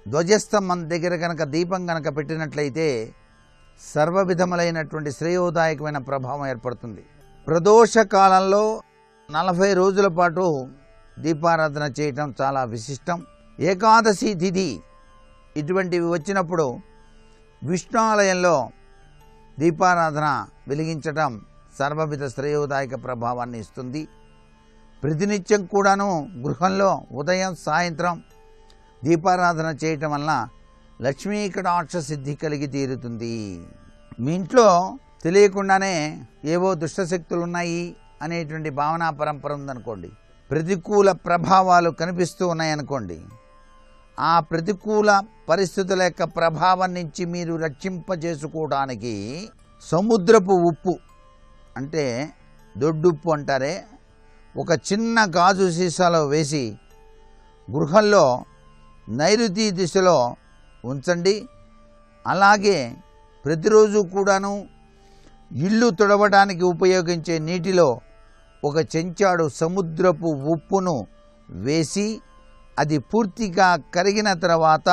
ధ్వజస్తంభం దగ్గర కనుక దీపం కనుక పెట్టినట్లయితే సర్వవిధములైనటువంటి శ్రేయోదాయకమైన ప్రభావం ఏర్పడుతుంది. ప్రదోష కాలంలో 40 రోజుల పాటు దీపారాధన చేయటం చాలా విశిష్టం. ఏకాదశి తిథి ఇటువంటివి వచ్చినప్పుడు విష్ణు ఆలయంలో దీపారాధన వెలిగించటం సర్వవిధ శ్రేయోదాయక ప్రభావాన్ని ఇస్తుంది. ప్రతినిత్యం కూడాను గృహంలో ఉదయం సాయంత్రం దీపారాధన చేయటం వలన లక్ష్మీ కటాక్ష సిద్ధి కలిగి తీరుతుంది. మీ ఇంట్లో తెలియకుండానే ఏవో దుష్టశక్తులు ఉన్నాయి అనేటువంటి భావనా పరంపర ఉందనుకోండి, ప్రతికూల ప్రభావాలు కనిపిస్తూ ఉన్నాయనుకోండి, ఆ ప్రతికూల పరిస్థితుల యొక్క ప్రభావం నుంచి మీరు రక్షింపజేసుకోవడానికి సముద్రపు ఉప్పు అంటే దొడ్డుప్పు అంటారే, ఒక చిన్న గాజు సీసాలో వేసి గృహంలో నైరుతి దిశలో ఉంచండి. అలాగే ప్రతిరోజు కూడాను ఇల్లు తుడవడానికి ఉపయోగించే నీటిలో ఒక చెంచాడు సముద్రపు ఉప్పును వేసి అది పూర్తిగా కరిగిన తర్వాత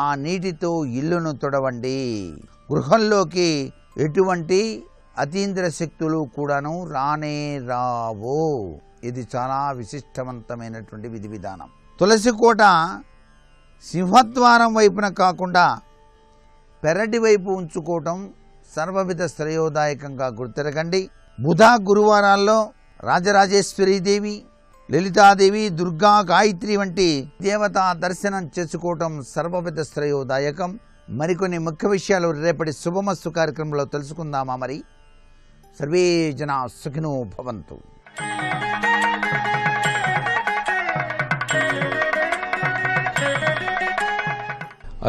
ఆ నీటితో ఇల్లును తుడవండి. గృహంలోకి ఎటువంటి అతీంద్ర శక్తులు కూడాను రానే రావు. ఇది చాలా విశిష్టవంతమైనటువంటి విధి విధానం. తులసి కోట సింహద్వారం వైపున కాకుండా పెరటి వైపు ఉంచుకోవటం సర్వవిధ శ్రేయోదాయకంగా గుర్తిరగండి. బుధ గురువారాల్లో రాజరాజేశ్వరీదేవి, లలితాదేవి, దుర్గా, గాయత్రి వంటి దేవతా దర్శనం చేసుకోవటం సర్వవిధ శ్రేయోదాయకం. మరికొన్ని ముఖ్య విషయాలు రేపటి శుభమస్తు కార్యక్రమంలో తెలుసుకుందామా? మరి సర్వే జనా సుఖినో భవంతు.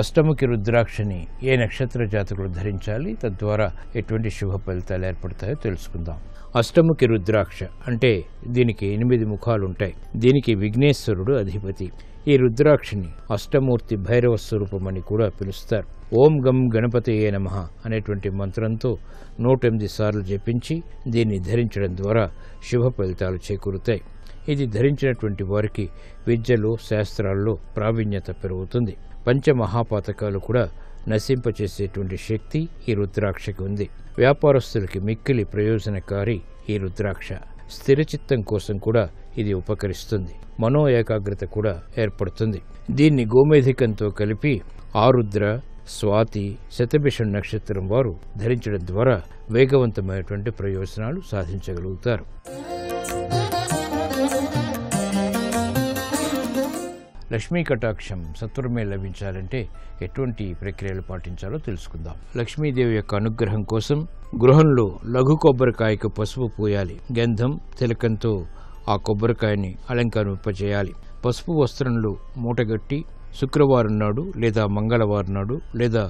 అష్టముఖి రుద్రాక్షని ఏ నక్షత్ర జాతకులు ధరించాలి, తద్వారా ఎటువంటి శుభ ఫలితాలు ఏర్పడతాయో తెలుసుకుందాం. అష్టముఖి రుద్రాక్ష అంటే దీనికి 8 ముఖాలుంటాయి. దీనికి విఘ్నేశ్వరుడు అధిపతి. ఈ రుద్రాక్షని అష్టమూర్తి భైరవ స్వరూపమని కూడా పిలుస్తారు. ఓం గం గణపతయే నమః అనేటువంటి మంత్రంతో 108 సార్లు జపించి దీన్ని ధరించడం ద్వారా శుభ ఫలితాలు చేకూరుతాయి. ఇది ధరించినటువంటి వారికి విద్యలో, శాస్త్రాల్లో ప్రావీణ్యత పెరుగుతుంది. పంచమహాపాతకాలు కూడా నశింపచేసేటువంటి శక్తి ఈ రుద్రాక్షకి ఉంది. వ్యాపారస్తులకి మిక్కిలి ప్రయోజనకారి ఈ రుద్రాక్ష. స్థిరచిత్తం కోసం కూడా ఇది ఉపకరిస్తుంది. మనో ఏకాగ్రత కూడా ఏర్పడుతుంది. దీన్ని గోమేధికంతో కలిపి ఆరుద్ర, స్వాతి, శతభిషం నక్షత్రం వారు ధరించడం ద్వారా వేగవంతమైనటువంటి ప్రయోజనాలు సాధించగలుగుతారు. లక్ష్మీ కటాక్షం సత్వరమే లభించాలంటే ఎటువంటి ప్రక్రియలు పాటించాలో తెలుసుకుందాం. లక్ష్మీదేవి యొక్క అనుగ్రహం కోసం గృహంలో లఘు కొబ్బరికాయకు పసుపు పూయాలి. గంధం, తిలకంతో ఆ కొబ్బరికాయని అలంకరింపజేయాలి. పసుపు వస్త్రంలో మూటగట్టి శుక్రవారం నాడు లేదా మంగళవారం నాడు లేదా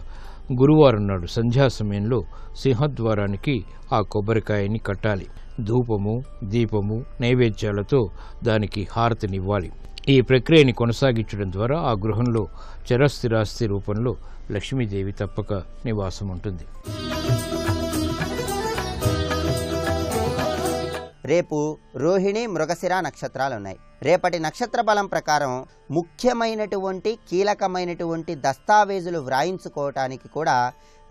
గురువారం నాడు సంధ్యా సమయంలో సింహద్వారానికి ఆ కొబ్బరికాయని కట్టాలి. ధూపము, దీపము, నైవేద్యాలతో దానికి హారతినివ్వాలి. ఈ ప్రక్రియని కొనసాగించడం ద్వారా ఆ గృహంలో చరస్థిరాస్తి రూపంలో లక్ష్మీదేవి తప్పక నివాసం ఉంటుంది. రేపు రోహిణి, మృగశిర నక్షత్రాలున్నాయి. రేపటి నక్షత్ర బలం ప్రకారం ముఖ్యమైనటువంటి కీలకమైనటువంటి దస్తావేజులు వ్రాయించుకోవటానికి కూడా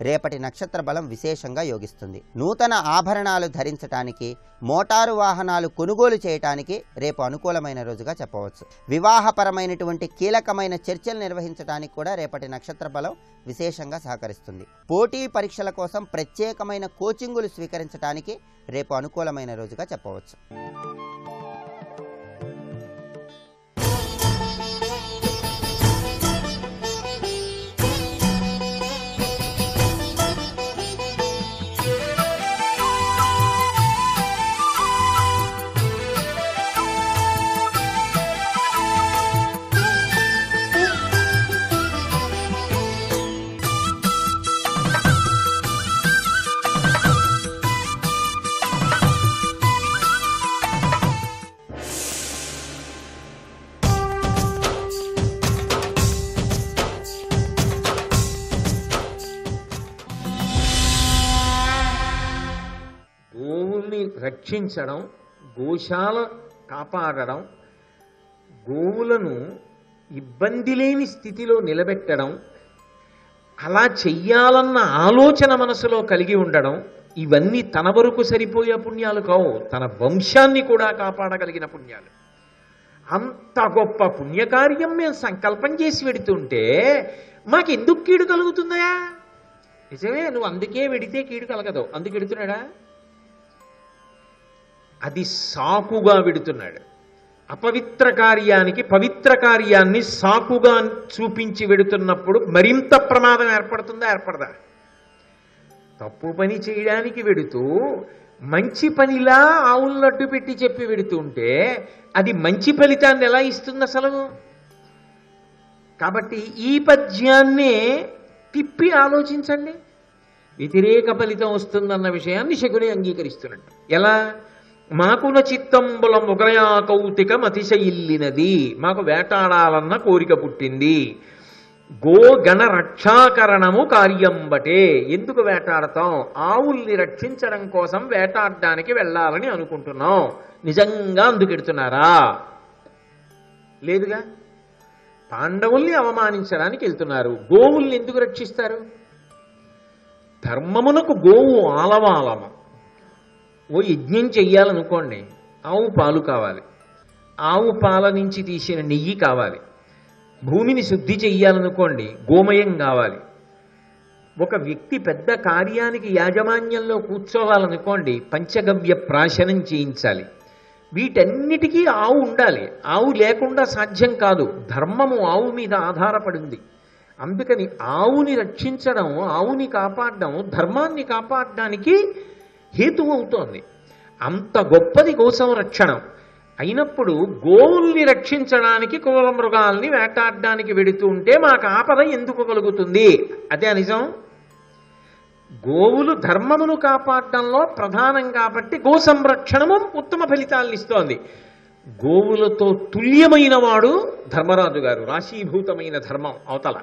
రేపటి నక్షత్ర బలం విశేషంగా యోగిస్తుంది. నూతన ఆభరణాలు ధరించటానికి, మోటారు వాహనాలు కొనుగోలు చేయటానికి రేపు అనుకూలమైన రోజుగా చెప్పవచ్చు. వివాహపరమైనటువంటి కీలకమైన చర్చలు నిర్వహించడానికి కూడా రేపటి నక్షత్ర బలం విశేషంగా సహకరిస్తుంది. పోటీ పరీక్షల కోసం ప్రత్యేకమైన కోచింగులు స్వీకరించడానికి రేపు అనుకూలమైన రోజుగా చెప్పవచ్చు. రక్షించడం, గోశాల కాపాడడం, గోవులను ఇబ్బంది లేని స్థితిలో నిలబెట్టడం, అలా చెయ్యాలన్న ఆలోచన మనసులో కలిగి ఉండడం, ఇవన్నీ తన వరకు సరిపోయే పుణ్యాలు కావు, తన వంశాన్ని కూడా కాపాడగలిగిన పుణ్యాలు. అంత గొప్ప పుణ్యకార్యం మేము సంకల్పం చేసి వెడుతుంటే మాకెందుకు కీడు కలుగుతుందా? నిజమే, నువ్వు అందుకే వెడితే కీడు కలగదు, అందుకు వెడుతున్నాడా? అది సాకుగా వెడుతున్నాడు. అపవిత్ర కార్యానికి పవిత్ర కార్యాన్ని సాకుగా చూపించి వెడుతున్నప్పుడు మరింత ప్రమాదం ఏర్పడుతుందా, ఏర్పడదా? తప్పు పని చేయడానికి వెడుతూ మంచి పనిలా ఆవులను అడ్డు పెట్టి చెప్పి వెడుతుంటే అది మంచి ఫలితాన్ని ఎలా ఇస్తుంది అసలు? కాబట్టి ఈ పద్యాన్నే తిప్పి ఆలోచించండి. వ్యతిరేక ఫలితం వస్తుందన్న విషయాన్ని శకుని అంగీకరిస్తున్నట్టు. ఎలా? మాకున చిత్తంబుల ముగరయా కౌతికం అతిశయిల్లినది, మాకు వేటాడాలన్న కోరిక పుట్టింది. గోగణ రక్షాకరణము కార్యంబటే. ఎందుకు వేటాడతాం? ఆవుల్ని రక్షించడం కోసం వేటాడడానికి వెళ్ళాలని అనుకుంటున్నాం. నిజంగా అందుకెడుతున్నారా? లేదుగా. పాండవుల్ని అవమానించడానికి వెళ్తున్నారు. గోవుల్ని ఎందుకు రక్షిస్తారు? ధర్మమునకు గోవు ఆలవాలము. ఓ యజ్ఞం చెయ్యాలనుకోండి, ఆవు పాలు కావాలి, ఆవు పాల నుంచి తీసిన నెయ్యి కావాలి. భూమిని శుద్ధి చెయ్యాలనుకోండి, గోమయం కావాలి. ఒక వ్యక్తి పెద్ద కార్యానికి యాజమాన్యంలో కూర్చోవాలనుకోండి, పంచగవ్య ప్రాశనం చేయించాలి. వీటన్నిటికీ ఆవు ఉండాలి. ఆవు లేకుండా సాధ్యం కాదు. ధర్మము ఆవు మీద ఆధారపడింది. అందుకని ఆవుని రక్షించడం, ఆవుని కాపాడడం ధర్మాన్ని కాపాడడానికి హేతు అవుతోంది. అంత గొప్పది గోసంరక్షణం. అయినప్పుడు గోవుల్ని రక్షించడానికి క్రూర మృగాల్ని వేటాడడానికి వెడుతూ ఉంటే మాకు ఆపద ఎందుకు కలుగుతుంది? అదే నిజం. గోవులు ధర్మమును కాపాడడంలో ప్రధానం కాబట్టి గో సంరక్షణము ఉత్తమ ఫలితాలను ఇస్తోంది. గోవులతో తుల్యమైన వాడు ధర్మరాజు గారు, రాశీభూతమైన ధర్మం అవతల.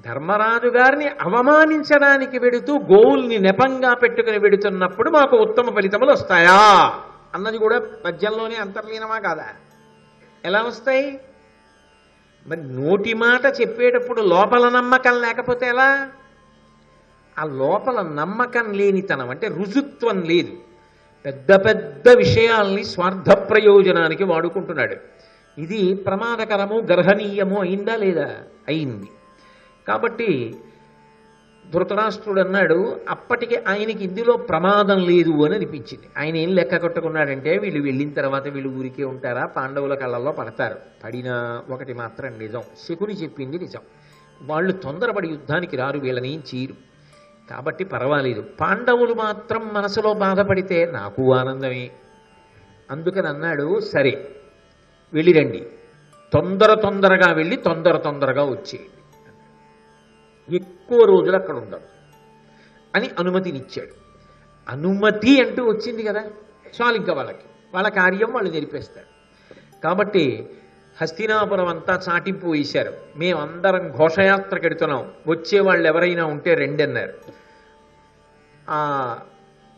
ధర్మరాజు గారిని అవమానించడానికి వెడుతూ గోవుల్ని నెపంగా పెట్టుకుని వెడుతున్నప్పుడు మాకు ఉత్తమ ఫలితములు వస్తాయా అన్నది కూడా పద్యంలోనే అంతర్లీనమా కాదా? ఎలా వస్తాయి? మరి నోటి మాట చెప్పేటప్పుడు లోపల నమ్మకం లేకపోతే ఎలా? ఆ లోపల నమ్మకం లేనితనం అంటే రుజుత్వం లేదు. పెద్ద పెద్ద విషయాల్ని స్వార్థ ప్రయోజనానికి వాడుకుంటున్నాడు. ఇది ప్రమాదకరము, గర్హనీయము అయిందా లేదా? అయింది. కాబట్టి ధృతరాష్ట్రుడు అన్నాడు, అప్పటికి ఆయనకి ఇందులో ప్రమాదం లేదు అని అనిపించింది. ఆయన ఏం లెక్క కట్టుకున్నాడంటే, వీళ్ళు వెళ్ళిన తర్వాత వీళ్ళు ఊరికే ఉంటారా, పాండవుల కళ్ళల్లో పడతారు. పడినా ఒకటి మాత్రం నిజం, శకుని చెప్పింది నిజం. వాళ్ళు తొందరపడి యుద్ధానికి రారు, వీళ్ళని ఏం చేయరు. కాబట్టి పర్వాలేదు. పాండవులు మాత్రం మనసులో బాధపడితే నాకు ఆనందమే. అందుకని అన్నాడు, సరే వెళ్ళిరండి, తొందరగా వెళ్ళి తొందరగా వచ్చేయండి, ఎక్కువ రోజులు అక్కడ ఉండదు అని అనుమతినిచ్చాడు. అనుమతి అంటూ వచ్చింది కదా, చాలు ఇంకా వాళ్ళ కార్యం వాళ్ళు జరిపేస్తారు. కాబట్టి హస్తినాపురం అంతా చాటింపు వేశారు. మేమందరం ఘోషయాత్రకు ఎడుతున్నాం, వచ్చేవాళ్ళు ఎవరైనా ఉంటే రండి అన్నారు. ఆ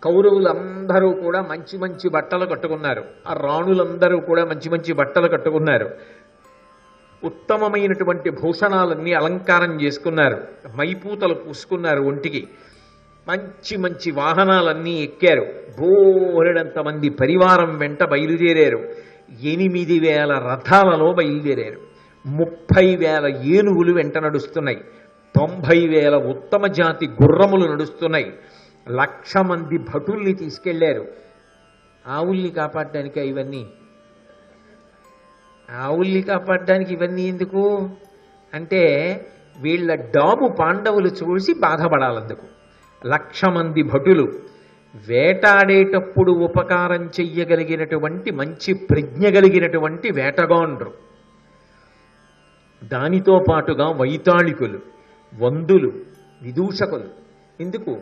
కౌరవులందరూ కూడా మంచి మంచి బట్టలు కట్టుకున్నారు. ఆ రాణులందరూ కూడా మంచి మంచి బట్టలు కట్టుకున్నారు. ఉత్తమమైనటువంటి భూషణాలన్నీ అలంకారం చేసుకున్నారు. మైపూతలు పూసుకున్నారు ఒంటికి. మంచి మంచి వాహనాలన్నీ ఎక్కారు. బోరెడంత మంది పరివారం వెంట బయలుదేరారు. 8,000 రథాలలో బయలుదేరారు. 30,000 ఏనుగులు వెంట నడుస్తున్నాయి. 90,000 ఉత్తమ జాతి గుర్రములు నడుస్తున్నాయి. 1,00,000 మంది భటుల్ని తీసుకెళ్లారు. ఆవుల్ని కాపాడడానికి ఇవన్నీ, ఆవుల్ని కాపాడడానికి ఇవన్నీ ఎందుకు అంటే, వీళ్ళ డాబు పాండవులు చూసి బాధపడాలందుకు. 1,00,000 మంది భటులు, వేటాడేటప్పుడు ఉపకారం చెయ్యగలిగినటువంటి మంచి ప్రజ్ఞ కలిగినటువంటి వేటగాండ్రు, దానితో పాటుగా వైతాళికులు, వందులు, విదూషకులు. ఎందుకు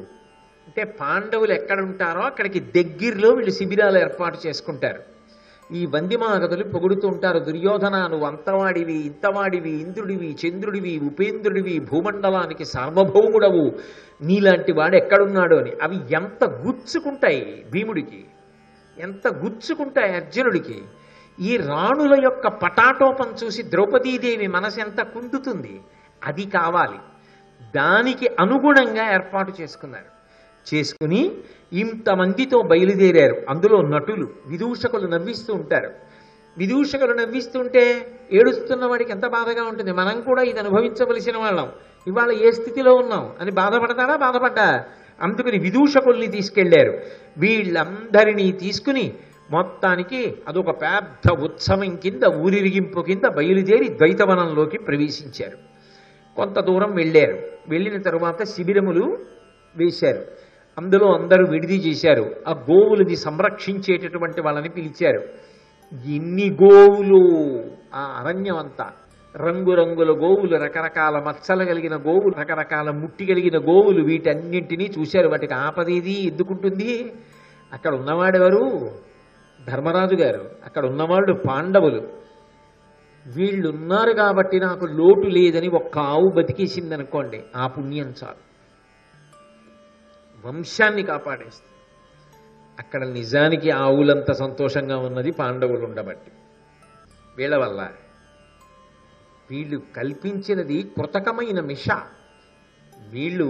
అంటే, పాండవులు ఎక్కడుంటారో అక్కడికి దగ్గరలో వీళ్ళు శిబిరాలు ఏర్పాటు చేసుకుంటారు. ఈ వందిమాగదులు పొగుడుతూ ఉంటారు, దుర్యోధన నువ్వు అంతవాడివి, ఇంతవాడివి, ఇంద్రుడివి, చంద్రుడివి, ఉపేంద్రుడివి, భూమండలానికి సార్వభౌముడవు, నీలాంటి వాడు ఎక్కడున్నాడు అని. అవి ఎంత గుచ్చుకుంటాయి భీముడికి, ఎంత గుచ్చుకుంటాయి అర్జునుడికి. ఈ రాణుల యొక్క పటాటోపం చూసి ద్రౌపదీదేవి మనసు ఎంత కుందుతుంది. అది కావాలి. దానికి అనుగుణంగా ఏర్పాటు చేసుకుని ఇంతమందితో బయలుదేరారు. అందులో నటులు, విదూషకులు నవ్విస్తూ ఉంటారు. విదూషకులు నవ్విస్తుంటే ఏడుస్తున్న వాడికి ఎంత బాధగా ఉంటుంది. మనం కూడా ఇది అనుభవించవలసిన వాళ్ళం, ఇవాళ ఏ స్థితిలో ఉన్నాం అని బాధపడ్డా. అందుకని విదూషకుల్ని తీసుకెళ్లారు. వీళ్ళందరినీ తీసుకుని మొత్తానికి అదొక పెద్ద ఉత్సవం కింద, ఊరిరిగింపు కింద బయలుదేరి ద్వైతవనంలోకి ప్రవేశించారు. కొంత దూరం వెళ్ళారు. వెళ్ళిన తరువాత శిబిరములు వేశారు. అందులో అందరూ విడిది చేశారు. ఆ గోవులని సంరక్షించేటటువంటి వాళ్ళని పిలిచారు. ఎన్ని గోవులు! ఆ అరణ్యం అంతా రంగురంగుల గోవులు, రకరకాల మచ్చలు కలిగిన గోవులు, రకరకాల ముట్టి కలిగిన గోవులు, వీటన్నింటినీ చూశారు. వాటికి ఆపదేది ఎందుకుంటుంది? అక్కడ ఉన్నవాడెవరు? ధర్మరాజు గారు. అక్కడ ఉన్నవాళ్ళు పాండవులు. వీళ్ళున్నారు కాబట్టి నాకు లోటు లేదని ఒక్క ఆవు బతికేసిందనుకోండి, ఆ పుణ్యం చాలు, వంశాన్ని కాపాడేస్తుంది. అక్కడ నిజానికి ఆవులంత సంతోషంగా ఉన్నది పాండవులు ఉండబట్టి. వీళ్ళ వల్ల వీళ్ళు కల్పించినది కృతకమైన మిష. వీళ్ళు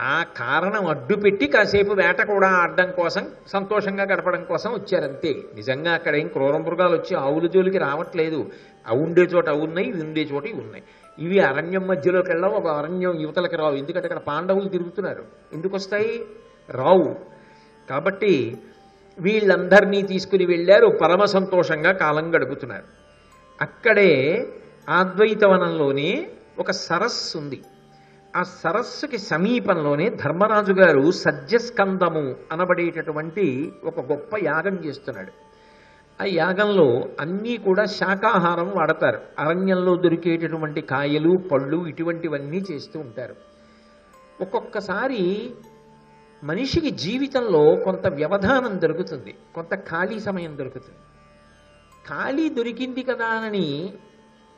ఆ కారణం అడ్డుపెట్టి కాసేపు వేట కూడా ఆడడం కోసం, సంతోషంగా గడపడం కోసం వచ్చారంతే. నిజంగా అక్కడ ఏం క్రూర మృగాలు వచ్చి ఆవుల జోలికి రావట్లేదు. అవి ఉండే చోట అవి ఉన్నాయి, ఇవి ఉండే చోట ఇవి ఉన్నాయి. ఇవి అరణ్యం మధ్యలోకి వెళ్ళావు, ఒక అరణ్యం యువతలకి రావు. ఎందుకంటే అక్కడ పాండవులు తిరుగుతున్నారు. ఎందుకు వస్తాయి? రావు. కాబట్టి వీళ్ళందరినీ తీసుకుని వెళ్ళారు. పరమ సంతోషంగా కాలం గడుపుతున్నారు. అక్కడే అద్వైతవనంలోనే ఒక సరస్సు ఉంది. ఆ సరస్సుకి సమీపంలోనే ధర్మరాజు గారు సజ్జస్కందము అనబడేటటువంటి ఒక గొప్ప యాగం చేస్తున్నాడు. ఆ ఆ యాగంలో అన్నీ కూడా శాకాహారం వాడతారు. అరణ్యంలో దొరికేటటువంటి కాయలు పళ్ళు ఇటువంటివన్నీ చేస్తూ ఉంటారు. ఒక్కొక్కసారి మనిషికి జీవితంలో కొంత వ్యవధానం దొరుకుతుంది, కొంత ఖాళీ సమయం దొరుకుతుంది. ఖాళీ దొరికింది కదా అని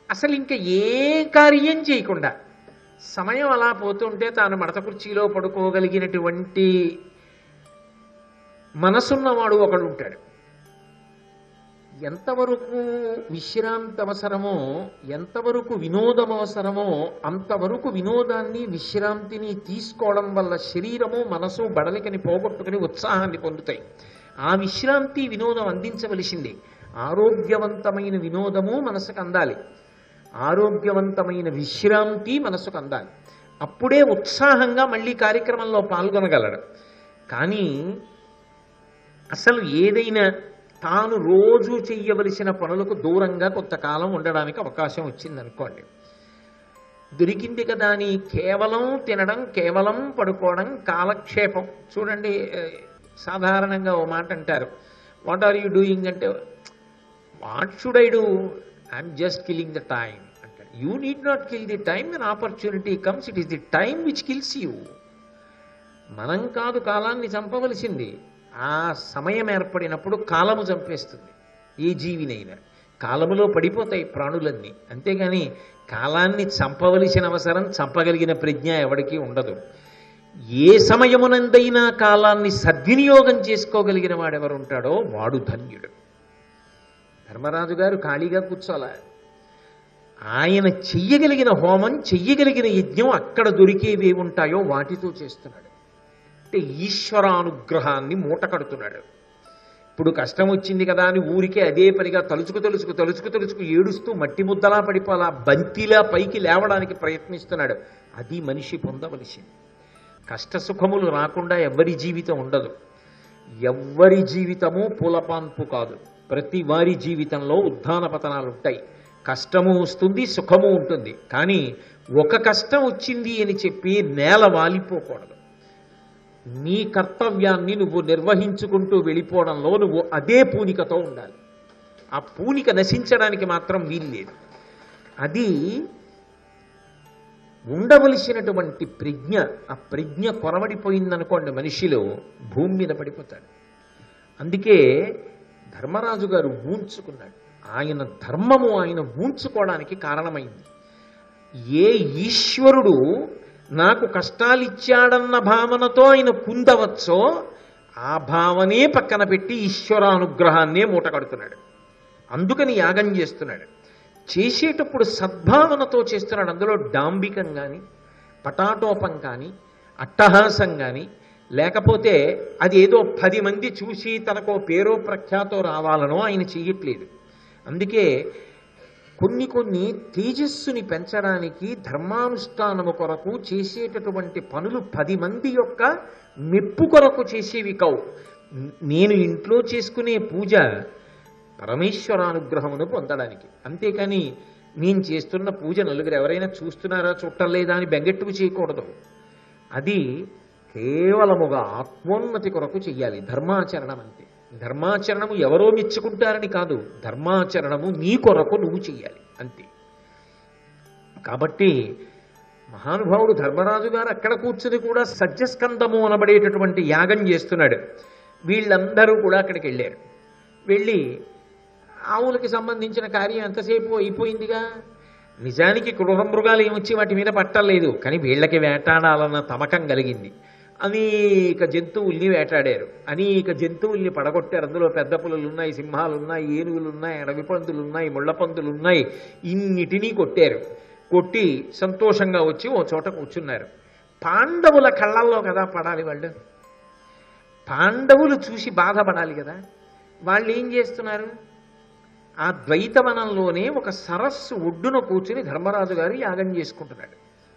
అసలు ఇంకా ఏ కార్యం చేయకుండా సమయం అలా పోతుంటే తాను మడత కుర్చీలో పడుకోగలిగినటువంటి మనసున్నవాడు ఒకడు ఉంటాడు. ఎంతవరకు విశ్రాంతి అవసరమో, ఎంతవరకు వినోదం అవసరమో అంతవరకు వినోదాన్ని విశ్రాంతిని తీసుకోవడం వల్ల శరీరము మనసు బడలికని పోగొట్టుకుని ఉత్సాహాన్ని పొందుతాయి. ఆ విశ్రాంతి వినోదం అందించవలసింది. ఆరోగ్యవంతమైన వినోదము మనసుకు అందాలి, ఆరోగ్యవంతమైన విశ్రాంతి మనసుకు అందాలి. అప్పుడే ఉత్సాహంగా మళ్ళీ కార్యక్రమంలో పాల్గొనగలడు. కానీ అసలు ఏదైనా తాను రోజు చెయ్యవలసిన పనులకు దూరంగా కొంతకాలం ఉండడానికి అవకాశం వచ్చిందనుకోండి, దొరికింది కదా అని కేవలం తినడం, కేవలం పడుకోవడం, కాలక్షేపం. చూడండి, సాధారణంగా ఓ మాట అంటారు, వాట్ ఆర్ యూ డూయింగ్ అంటే, what should I do, I'm just killing the time అంటారు. You need not kill the time, when opportunity comes it is the time which kills you. మనం కాదు కాలాన్ని చంపవలసింది, ఆ సమయం ఏర్పడినప్పుడు కాలము చంపేస్తుంది ఏ జీవినైనా. కాలములో పడిపోతాయి ప్రాణులన్నీ. అంతేగాని కాలాన్ని చంపవలసిన అవసరం, చంపగలిగిన ప్రజ్ఞ ఎవరికీ ఉండదు. ఏ సమయమునందైనా కాలాన్ని సద్వినియోగం చేసుకోగలిగిన వాడెవరు ఉంటాడో వాడు ధన్యుడు. ధర్మరాజు గారు ఖాళీగా కూర్చోలే. ఆయన చెయ్యగలిగిన హోమం, చెయ్యగలిగిన యజ్ఞం అక్కడ దొరికేవి ఉంటాయో వాటితో చేస్తున్నాడు. అంటే ఈశ్వరానుగ్రహాన్ని మూట కడుతున్నాడు. ఇప్పుడు కష్టం వచ్చింది కదా అని ఊరికే అదే పనిగా తలుచుకు ఏడుస్తూ మట్టి ముద్దలా పడిపోలా బంతిలా పైకి లేవడానికి ప్రయత్నిస్తున్నాడు. అది మనిషి పొందవలసింది. కష్ట సుఖములు రాకుండా ఎవ్వరి జీవితం ఉండదు. ఎవ్వరి జీవితము పూలపాన్పు కాదు. ప్రతి వారి జీవితంలో ఉత్థాన పతనాలు ఉంటాయి. కష్టము వస్తుంది, సుఖము ఉంటుంది. కానీ ఒక కష్టం వచ్చింది అని చెప్పి నేల వాలిపోకూడదు. నీ కర్తవ్యాన్ని నువ్వు నిర్వహించుకుంటూ వెళ్ళిపోవడంలో నువ్వు అదే పూనికతో ఉండాలి. ఆ పూనిక నశించడానికి మాత్రం వీల్లేదు. అది ఉండవలసినటువంటి ప్రజ్ఞ. ఆ ప్రజ్ఞ కొరవడిపోయిందనుకోండి మనిషిలో, భూమి మీద పడిపోతాడు. అందుకే ధర్మరాజు గారు ఊంచుకున్నాడు. ఆయన ధర్మము ఆయన ఊంచుకోవడానికి కారణమైంది. ఏ ఈశ్వరుడు నాకు కష్టాలిచ్చాడన్న భావనతో ఆయన కుందవచ్చో ఆ భావనే పక్కన పెట్టి ఈశ్వరానుగ్రహాన్నే మూట కడుతున్నాడు. అందుకని యాగం చేస్తున్నాడు. చేసేటప్పుడు సద్భావనతో చేస్తున్నాడు. అందులో డాంబికం కానీ, పటాటోపం కానీ, అట్టహాసం కానీ, లేకపోతే అది ఏదో 10 మంది చూసి తనకో పేరో ప్రఖ్యాతో రావాలనో ఆయన చెయ్యట్లేదు. అందుకే కొన్ని తేజస్సుని పెంచడానికి ధర్మానుష్ఠానము కొరకు చేసేటటువంటి పనులు 10 మంది యొక్క మెప్పు కొరకు చేసేవి కావు. నేను ఇంట్లో చేసుకునే పూజ పరమేశ్వరానుగ్రహమును పొందడానికి. అంతేకాని నేను చేస్తున్న పూజ నలుగురు ఎవరైనా చూస్తున్నారా చూడటం లేదా అని బెంగెట్టుకు చేయకూడదు. అది కేవలముగా ఆత్మోన్నతి కొరకు చెయ్యాలి. ధర్మాచరణం అంతే. ధర్మాచరణము ఎవరో మెచ్చుకుంటారని కాదు, ధర్మాచరణము నీ కొరకు నువ్వు చెయ్యాలి అంతే. కాబట్టి మహానుభావుడు ధర్మరాజు గారు అక్కడ కూర్చుని కూడా సజ్జస్కందము అనబడేటటువంటి యాగం చేస్తున్నాడు. వీళ్ళందరూ కూడా అక్కడికి వెళ్ళారు. వెళ్ళి ఆవులకి సంబంధించిన కార్యం ఎంతసేపు అయిపోయిందిగా. నిజానికి క్రూర మృగాలు ఏమొచ్చి వాటి మీద పట్టలేదు, కానీ వీళ్ళకి వేటాడాలన్న తమకం కలిగింది. అనేక జంతువుల్ని వేటాడారు, అనేక జంతువుల్ని పడగొట్టారు. అందులో పెద్ద పులులు ఉన్నాయి, సింహాలు ఉన్నాయి, ఏనుగులు ఉన్నాయి, అడవి పందులు ఉన్నాయి, ముళ్ళ పందులు ఉన్నాయి. ఇన్నిటినీ కొట్టారు. కొట్టి సంతోషంగా వచ్చి ఓ చోట కూర్చున్నారు. పాండవుల కళ్ళల్లో కదా పడాలి వాళ్ళు. పాండవులు చూసి బాధపడాలి కదా. వాళ్ళు ఏం చేస్తున్నారు? ఆ ద్వైతవనంలోనే ఒక సరస్సు ఒడ్డున కూర్చుని ధర్మరాజు గారు యాగం చేసుకుంటున్నాడు.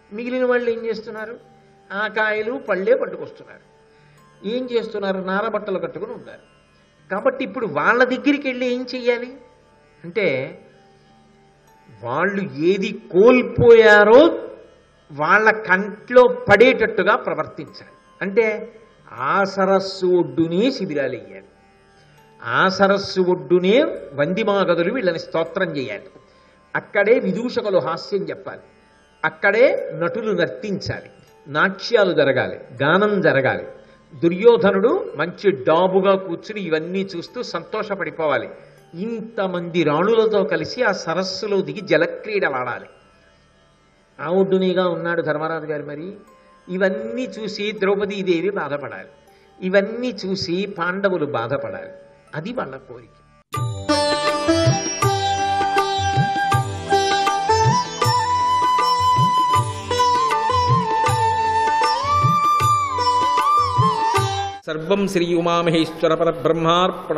మిగిలిన వాళ్ళు ఏం చేస్తున్నారు? ఆ కాయలు పళ్ళే పట్టుకొస్తున్నారు. ఏం చేస్తున్నారు? నారబట్టలు కట్టుకుని ఉన్నారు. కాబట్టి ఇప్పుడు వాళ్ళ దగ్గరికి వెళ్ళి ఏం చెయ్యాలి అంటే, వాళ్ళు ఏది కోల్పోయారో వాళ్ళ కంట్లో పడేటట్టుగా ప్రవర్తించాలి. అంటే ఆ సరస్సు ఒడ్డునే శిబిరాలు వేయాలి. ఆ సరస్సు ఒడ్డునే వందిమాగదులు వీళ్ళని స్తోత్రం చేయాలి. అక్కడే విదూషకులు హాస్యం చెప్పాలి, అక్కడే నటులు నర్తించాలి, నాట్యాలు జరగాలి, గానం జరగాలి. దుర్యోధనుడు మంచి డాబుగా కూర్చుని ఇవన్నీ చూస్తూ సంతోషపడిపోవాలి. ఇంతమంది రాణులతో కలిసి ఆ సరస్సులో దిగి జలక్రీడలాడాలి. ఆ ఒడ్డునిగా ఉన్నాడు ధర్మరాజు గారు. మరి ఇవన్నీ చూసి ద్రౌపదీదేవి బాధపడాలి, ఇవన్నీ చూసి పాండవులు బాధపడాలి. అది వాళ్ళ కోరిక. సర్వం శ్రీ ఉమామహేశ్వర పరబ్రహ్మార్పణ